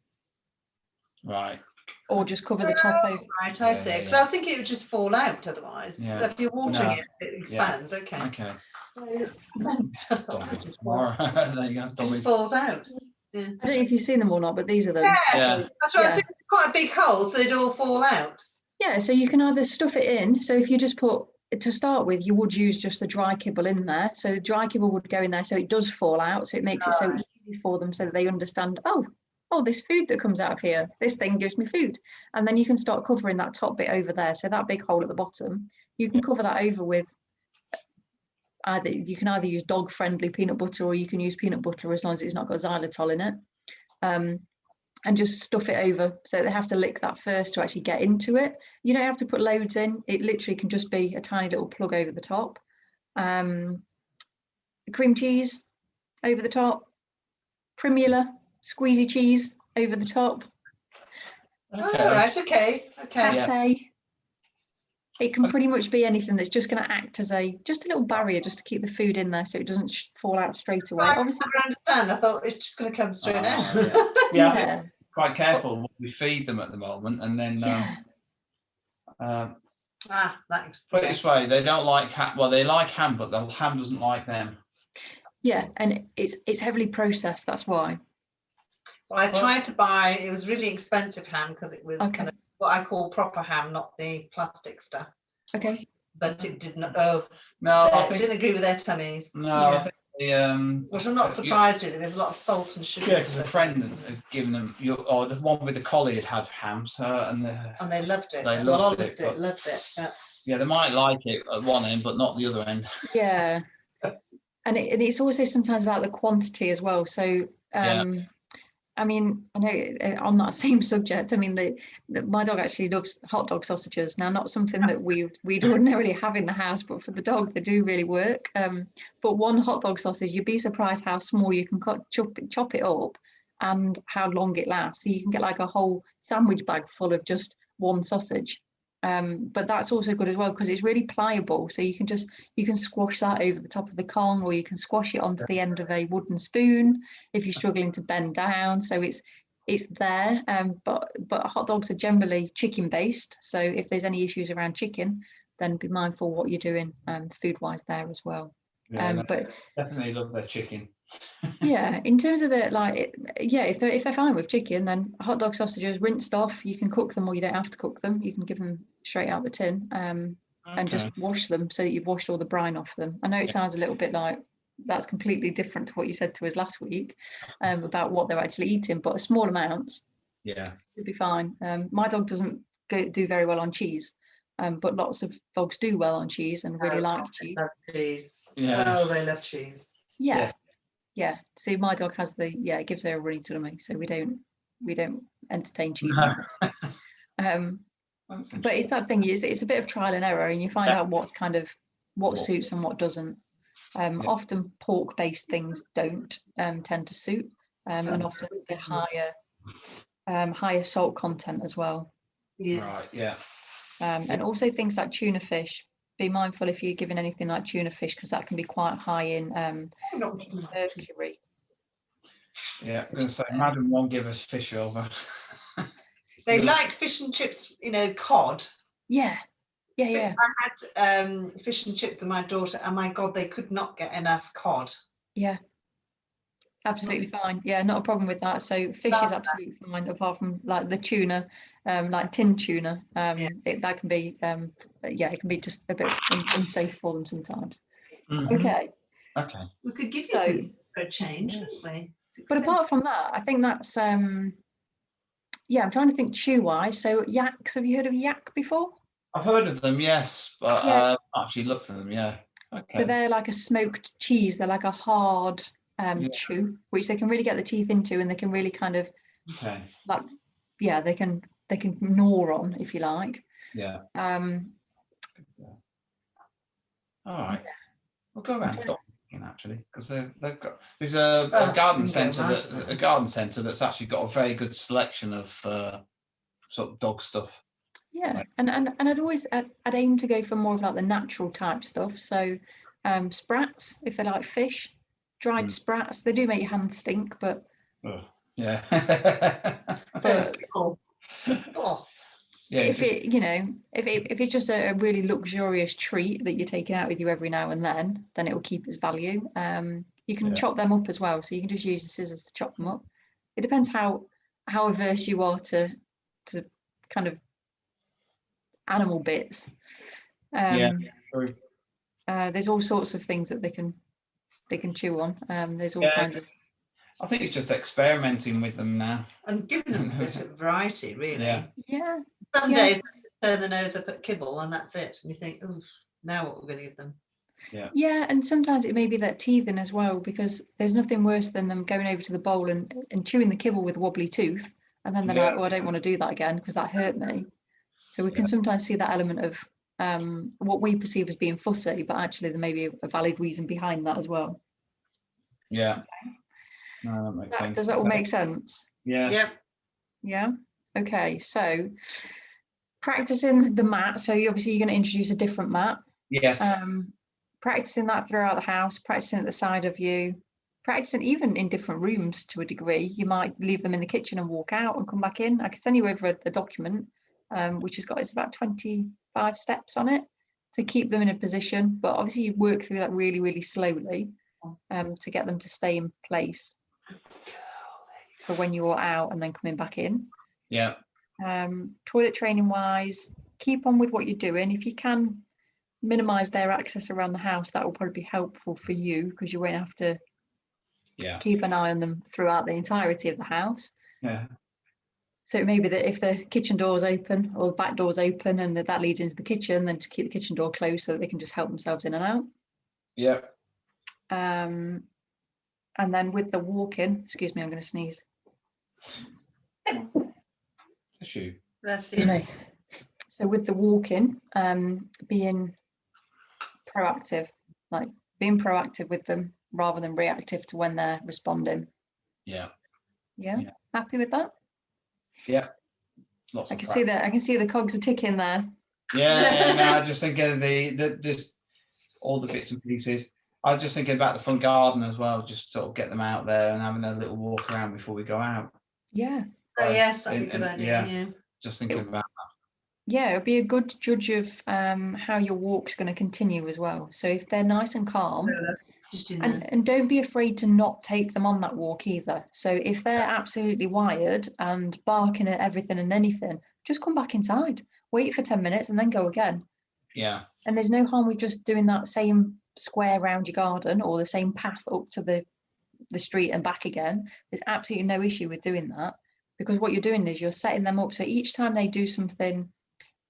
Right. or just cover the top over. right, I see. Because I was thinking it would just fall out otherwise. Yeah. So if you're watering No. it, it expands. Okay. Okay. it Tomorrow. There you go. just falls out. I don't know if you've seen them or not, but these are them. Yeah. That's right. Yeah. So it's quite a big hole, so they'd all fall out. Yeah, so you can either stuff it in. So if you just put, to start with, you would use just the dry kibble in there. So the dry kibble would go in there so it does fall out. So it makes it so easy for them so that they understand, oh, this food that comes out of here, this thing gives me food. And then you can start covering that top bit over there. So that big hole at the bottom, you can cover that over with you can either use dog friendly peanut butter, or you can use peanut butter as long as it's not got xylitol in it. And just stuff it over, so they have to lick that first to actually get into it. You don't have to put loads in. It literally can just be a tiny little plug over the top. Cream cheese over the top, Primula squeezy cheese over the top. Okay. All right. Okay. Okay. Pate. It can pretty much be anything that's just going to act as just a little barrier, just to keep the food in there so it doesn't fall out straight away. Obviously, I understand. I thought it's just going to come straight out. Yeah. Quite careful what we feed them at the moment, and then that put it this way, they don't like ham. Well, they like ham, but the ham doesn't like them. Yeah, and it's heavily processed. That's why. Well, I tried to buy. It was really expensive ham because it was Okay. kind of what I call proper ham, not the plastic stuff. Okay. But it didn't. Didn't agree with their tummies. No, Yeah. I think Which I'm not surprised really. There's a lot of salt and sugar. Yeah, because a friend had given them, or the one with the collie had had ham, and they loved it. They loved loved it. Loved it. Yeah. Yeah, they might like it at one end, but not the other end. Yeah. And it's also sometimes about the quantity as well. So I mean, I know on that same subject, I mean, my dog actually loves hot dog sausages. Now, not something that we'd ordinarily have in the house, but for the dog, they do really work. But one hot dog sausage, you'd be surprised how small you can chop it up and how long it lasts. So you can get like a whole sandwich bag full of just one sausage. But that's also good as well because it's really pliable. So you can squash that over the top of the Kong, or you can squash it onto the end of a wooden spoon if you're struggling to bend down. So it's there. But hot dogs are generally chicken based. So if there's any issues around chicken, then be mindful what you're doing food wise there as well. Yeah, but definitely love their chicken. Yeah, in terms of if they're fine with chicken, then hot dog sausages rinsed off, you can cook them or you don't have to cook them. You can give them straight out the tin and just wash them so that you've washed all the brine off them. I know it sounds a little bit like that's completely different to what you said to us last week about what they're actually eating, but a small amount should be fine. My dog doesn't do very well on cheese, but lots of dogs do well on cheese and really like cheese. Love cheese. Yeah. Oh, they love cheese. Yeah. See, my dog has it gives her a runny tummy, so we don't entertain cheese. But it's that thing, it's a bit of trial and error, and you find out what suits and what doesn't. Often pork-based things don't tend to suit, and often they're higher salt content as well. Yes. Right. Yeah. And also things like tuna fish. Be mindful if you're giving anything like tuna fish, because that can be quite high in mercury. Yeah, I'm going to say, Madam won't give us fish over. They like fish and chips, cod. Yeah. I had fish and chips with my daughter, and my God, they could not get enough cod. Yeah. Absolutely fine. Yeah, not a problem with that. So fish Love is that. absolutely fine, apart from like the tuna, like tin tuna. That can be, yeah, it can be just a bit unsafe for them sometimes. Mhm. Okay, Okay. We could give you so, some for a change, Yes. couldn't we? but 16. apart from that, I think that's, yeah, I'm trying to think chew-wise. So yaks, have you heard of yak before? I've heard of them, yes, but Yeah. I've actually looked at them. Yeah. So Okay. they're like a smoked cheese. They're like a hard Yeah. chew, which they can really get the teeth into, and they can really kind of Okay. like, yeah, they can gnaw on, if you like. Yeah. Um, All right. We'll go around Okay. dog walking, actually, because they've got there's a Oh, garden we can go centre mad about a it. garden centre that's actually got a very good selection of sort of dog stuff. yeah, Right. and I'd aim to go for more of like the natural type stuff. So sprats, if they like fish, dried Mm. sprats, they do make your hands stink, but Oh, yeah. Just, but oh, oh, Yeah. if Just, it, you know, if it's just a really luxurious treat that you're taking out with you every now and then it will keep its value. You can Yeah. chop them up as well, so you can just use the scissors to chop them up. It depends how averse you are to kind of animal bits. yeah. True. There's all sorts of things that they can chew on. There's all Yeah. kinds of, I think it's just experimenting with them now. and giving them a bit of variety, really. Yeah. yeah, Some Yeah. days they turn the nose up at kibble and that's it. And you think, oh, now what we're going to give them? yeah, and sometimes it may be that teething as well, because there's nothing worse than them going over to the bowl and chewing the kibble with a wobbly tooth, and then they're Yeah. like, oh, I don't want to do that again because that hurt me. So we can sometimes see that element of what we perceive as being fussy, but actually there may be a valid reason behind that as well. Yeah. No, that makes sense. Does that all make sense? Yeah. Yep. Yeah. Okay. So practicing the mat. So obviously you're going to introduce a different mat. Yes. Practicing that throughout the house, practicing at the side of you, practicing even in different rooms to a degree. You might leave them in the kitchen and walk out and come back in. I can send you over a document, which has got, it's about 25 steps on it to keep them in a position. But obviously you work through that really, really slowly to get them to stay in place for when you're out and then coming back in. Yeah. Toilet training wise, keep on with what you're doing. If you can minimize their access around the house, that will probably be helpful for you, because you won't have to keep an eye on them throughout the entirety of the house. Yeah. So it may be that if the kitchen door's open or the back door's open and that leads into the kitchen, then just keep the kitchen door closed so that they can just help themselves in and out. Yeah. And then with the walking, excuse me, I'm going to sneeze. Issue. Bless Excuse you. me. So with the walking, being proactive, like being proactive with them rather than reactive to when they're responding. Yeah. Yeah. Yeah. Happy with that? Yeah. Lots I of can see that. I can see the cogs are ticking there. Yeah, no, I just thinking of the just all the bits and pieces. I was just thinking about the front garden as well, just sort of get them out there and having a little walk around before we go out. Yeah. Oh, yes, that'd be a good And, idea. yeah. Yeah. Just thinking about Yeah, it'll be a good judge of how your walk's going to continue as well. So if they're nice and calm, Just in there. and don't be afraid to not take them on that walk either. So if they're absolutely wired and barking at everything and anything, just come back inside, wait for 10 minutes and then go again. Yeah. And there's no harm with just doing that same square around your garden or the same path up to the street and back again. There's absolutely no issue with doing that, because what you're doing is you're setting them up so each time they do something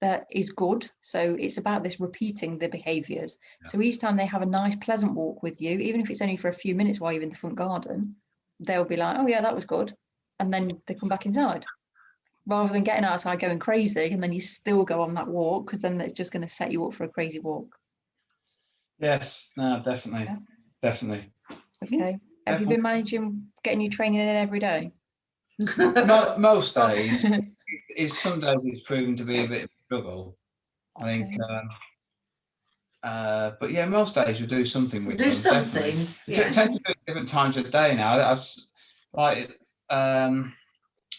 that is good, so it's about this repeating the behaviors. So each time they have a nice pleasant walk with you, even if it's only for a few minutes while you're in the front garden, they'll be like, oh yeah, that was good, and then they come back inside, rather than getting outside going crazy and then you still go on that walk, because then it's just going to set you up for a crazy walk. Yes. No, definitely. Yeah. Definitely. Okay. Have you been managing getting your training in every day? Most days. Some days it's proven to be a bit of a struggle. I think. But yeah, most days we do something with them. Definitely. Yeah. Tend to do it different times of the day now. I've like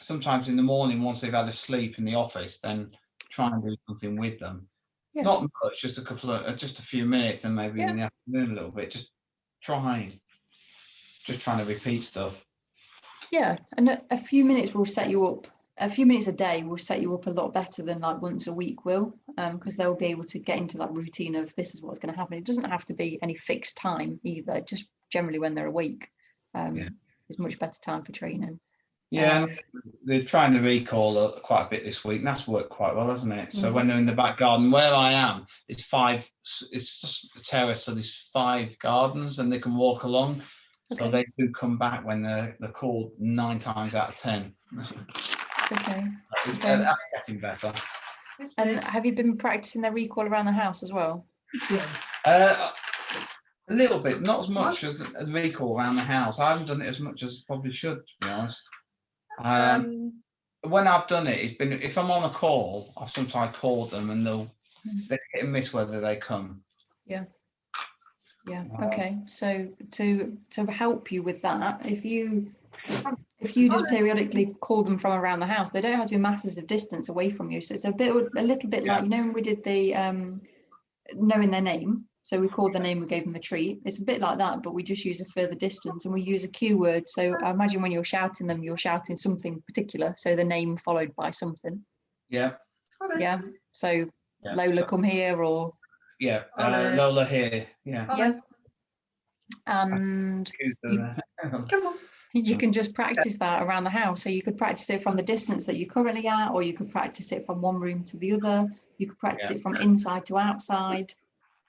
sometimes in the morning once they've had a sleep in the office, then try and do something with them. Yeah. Not much, just a few minutes, and maybe in the afternoon a little bit. Just trying just trying to repeat stuff. Yeah, and a few minutes will set you up. A few minutes a day will set you up a lot better than like once a week will, because they'll be able to get into that routine of this is what's going to happen. It doesn't have to be any fixed time either. Just generally when they're awake, is much better time for training. Yeah, they're trying to recall quite a bit this week, and that's worked quite well, hasn't it? So when they're in the back garden, where I am, it's just a terrace, so there's 5 gardens, and they can walk along. Okay. So they do come back when they're called 9 times out of 10. Okay. That's getting better. And have you been practicing their recall around the house as well? A little bit, not as much as a recall around the house. I haven't done it as much as probably should, to be honest. When I've done it, it's been, if I'm on a call, I've sometimes called them and they hit and miss whether they come. Yeah. Okay. So to help you with that, if you just periodically call them from around the house, they don't have to be masses of distance away from you. So it's a little bit like, you know, when we did the knowing their name. So we called their name, we gave them a treat. It's a bit like that, but we just use a further distance and we use a cue word. So I imagine when you're shouting them, you're shouting something particular. So the name followed by something. Yeah. Yeah. So Lola, come here, or Lola here. Yeah. And come on. you can just practice that around the house. So you could practice it from the distance that you're currently at, or you could practice it from one room to the other. You could practice it from inside to outside,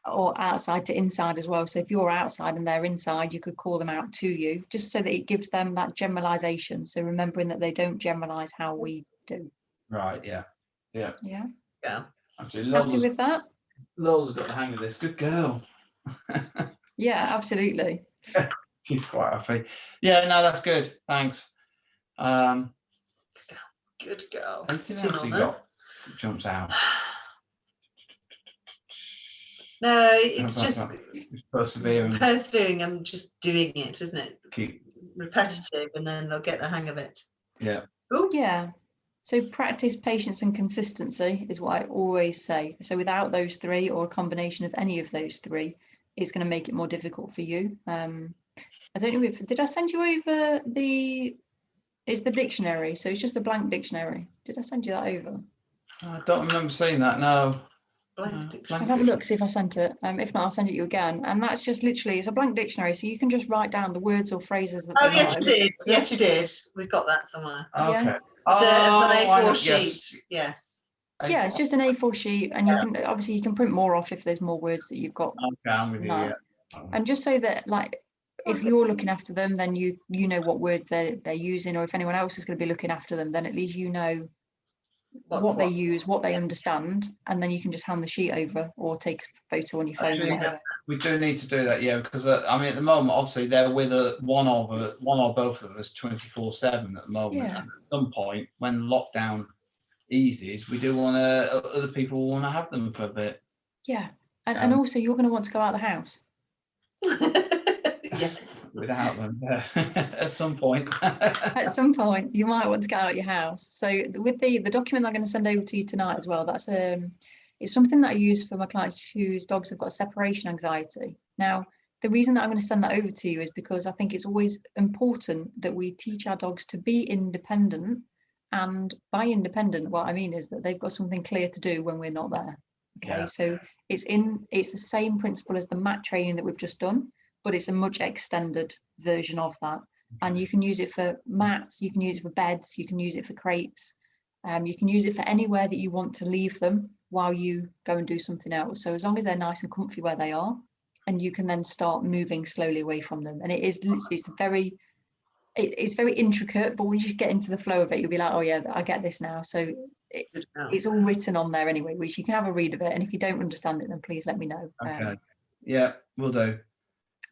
or outside to inside as well. So if you're outside and they're inside, you could call them out to you, just so that it gives them that generalization. So remembering that they don't generalize how we do. Right. Yeah. Actually, Happy with that? Lola's got the hang of this. Good girl. Yeah, absolutely. She's quite happy. Yeah, no, that's good. Thanks. Good girl. Anything else you got that jumps out? No, it's just persevering and just doing it, isn't it? Keep repetitive, and then they'll get the hang of it. Yeah. Oops. Yeah. So practice, patience, and consistency is what I always say. So without those 3, or a combination of any of those 3, it's going to make it more difficult for you. I don't know if, did I send you over it's the dictionary. So it's just the blank dictionary. Did I send you that over? I don't remember seeing that, no. I'll have a look, see if I sent it. If not, I'll send it you again. And that's just literally, it's a blank dictionary. So you can just write down the words or phrases that they yes, know. you did. Yes, you did. We've got that somewhere. Okay. It's an A4 sheet. Yes. Yeah, it's just an A4 sheet, and you can obviously you can print more off if there's more words that you've got. Okay, I'm with you. Yeah. And just so that, like, if you're looking after them, then you know what words they're using, or if anyone else is going to be looking after them, then at least you know what they use, what they understand, and then you can just hand the sheet over or take a photo on your phone. Actually, or whatever. We do need to do that, because I mean, at the moment, obviously, they're with one or both of us 24/7 at the moment. Yeah. And at some point, when lockdown eases, we do want to. Other people want to have them for a bit. Yeah, and also you're going to want to go out of the house. Yes. Without them, at some point. At some point, you might want to get out of your house. So with the document I'm going to send over to you tonight as well, that's it's something that I use for my clients whose dogs have got separation anxiety. Now, the reason that I'm going to send that over to you is because I think it's always important that we teach our dogs to be independent. And by independent, what I mean is that they've got something clear to do when we're not there. Okay, so it's the same principle as the mat training that we've just done, but it's a much extended version of that. And you can use it for mats, you can use it for beds, you can use it for crates, you can use it for anywhere that you want to leave them while you go and do something else. So as long as they're nice and comfy where they are, and you can then start moving slowly away from them. And it's very intricate, but once you get into the flow of it, you'll be like, oh yeah, I get this now. So it's all written on there anyway, which you can have a read of it. And if you don't understand it, then please let me know. Okay. Yeah, we'll do.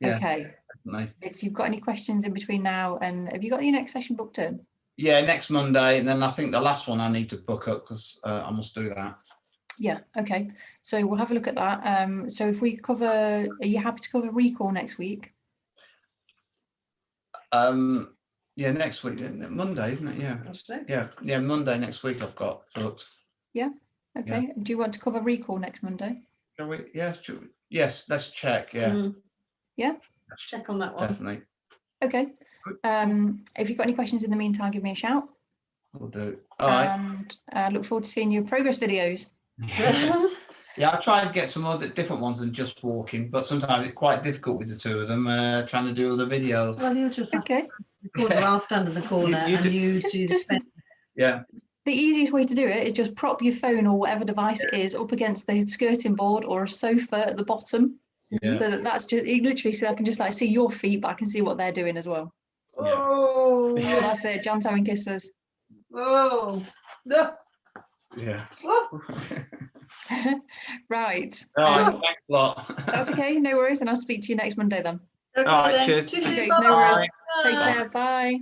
Yeah, okay. Definitely. If you've got any questions in between now, and have you got your next session booked in? Yeah, next Monday, and then I think the last one I need to book up because I must do that. Yeah, okay. So we'll have a look at that. So if we cover, are you happy to cover recall next week? Yeah, next week, Monday, isn't it? Yeah, Monday next week I've got booked. Yeah. Okay. Yeah. Do you want to cover recall next Monday? Shall we? Yeah. Yes. Let's check. Yeah. Yeah. Let's check on that one. Definitely. Okay. If you've got any questions in the meantime, give me a shout. We'll do. All right. And I look forward to seeing your progress videos. Yeah, I try and get some other different ones than just walking, but sometimes it's quite difficult with the two of them trying to do other videos. Well, you'll just have Okay. to record, or I'll stand in the corner You and do- you do the Just Yeah. the easiest way to do it is just prop your phone or whatever device it is up against the skirting board or a sofa at the bottom. Yeah. So that's just literally so I can just like see your feet, but I can see what they're doing as well. Yeah. Oh, Oh, that's it. Jan's having kisses. oh, no. Yeah. Oh. Right. All right. Thanks a lot. That's okay. No worries. And I'll speak to you next Monday then. Okay, All right, then. cheers. Toodaloo, Okay, bye-bye. no worries. Take Bye. care. Bye.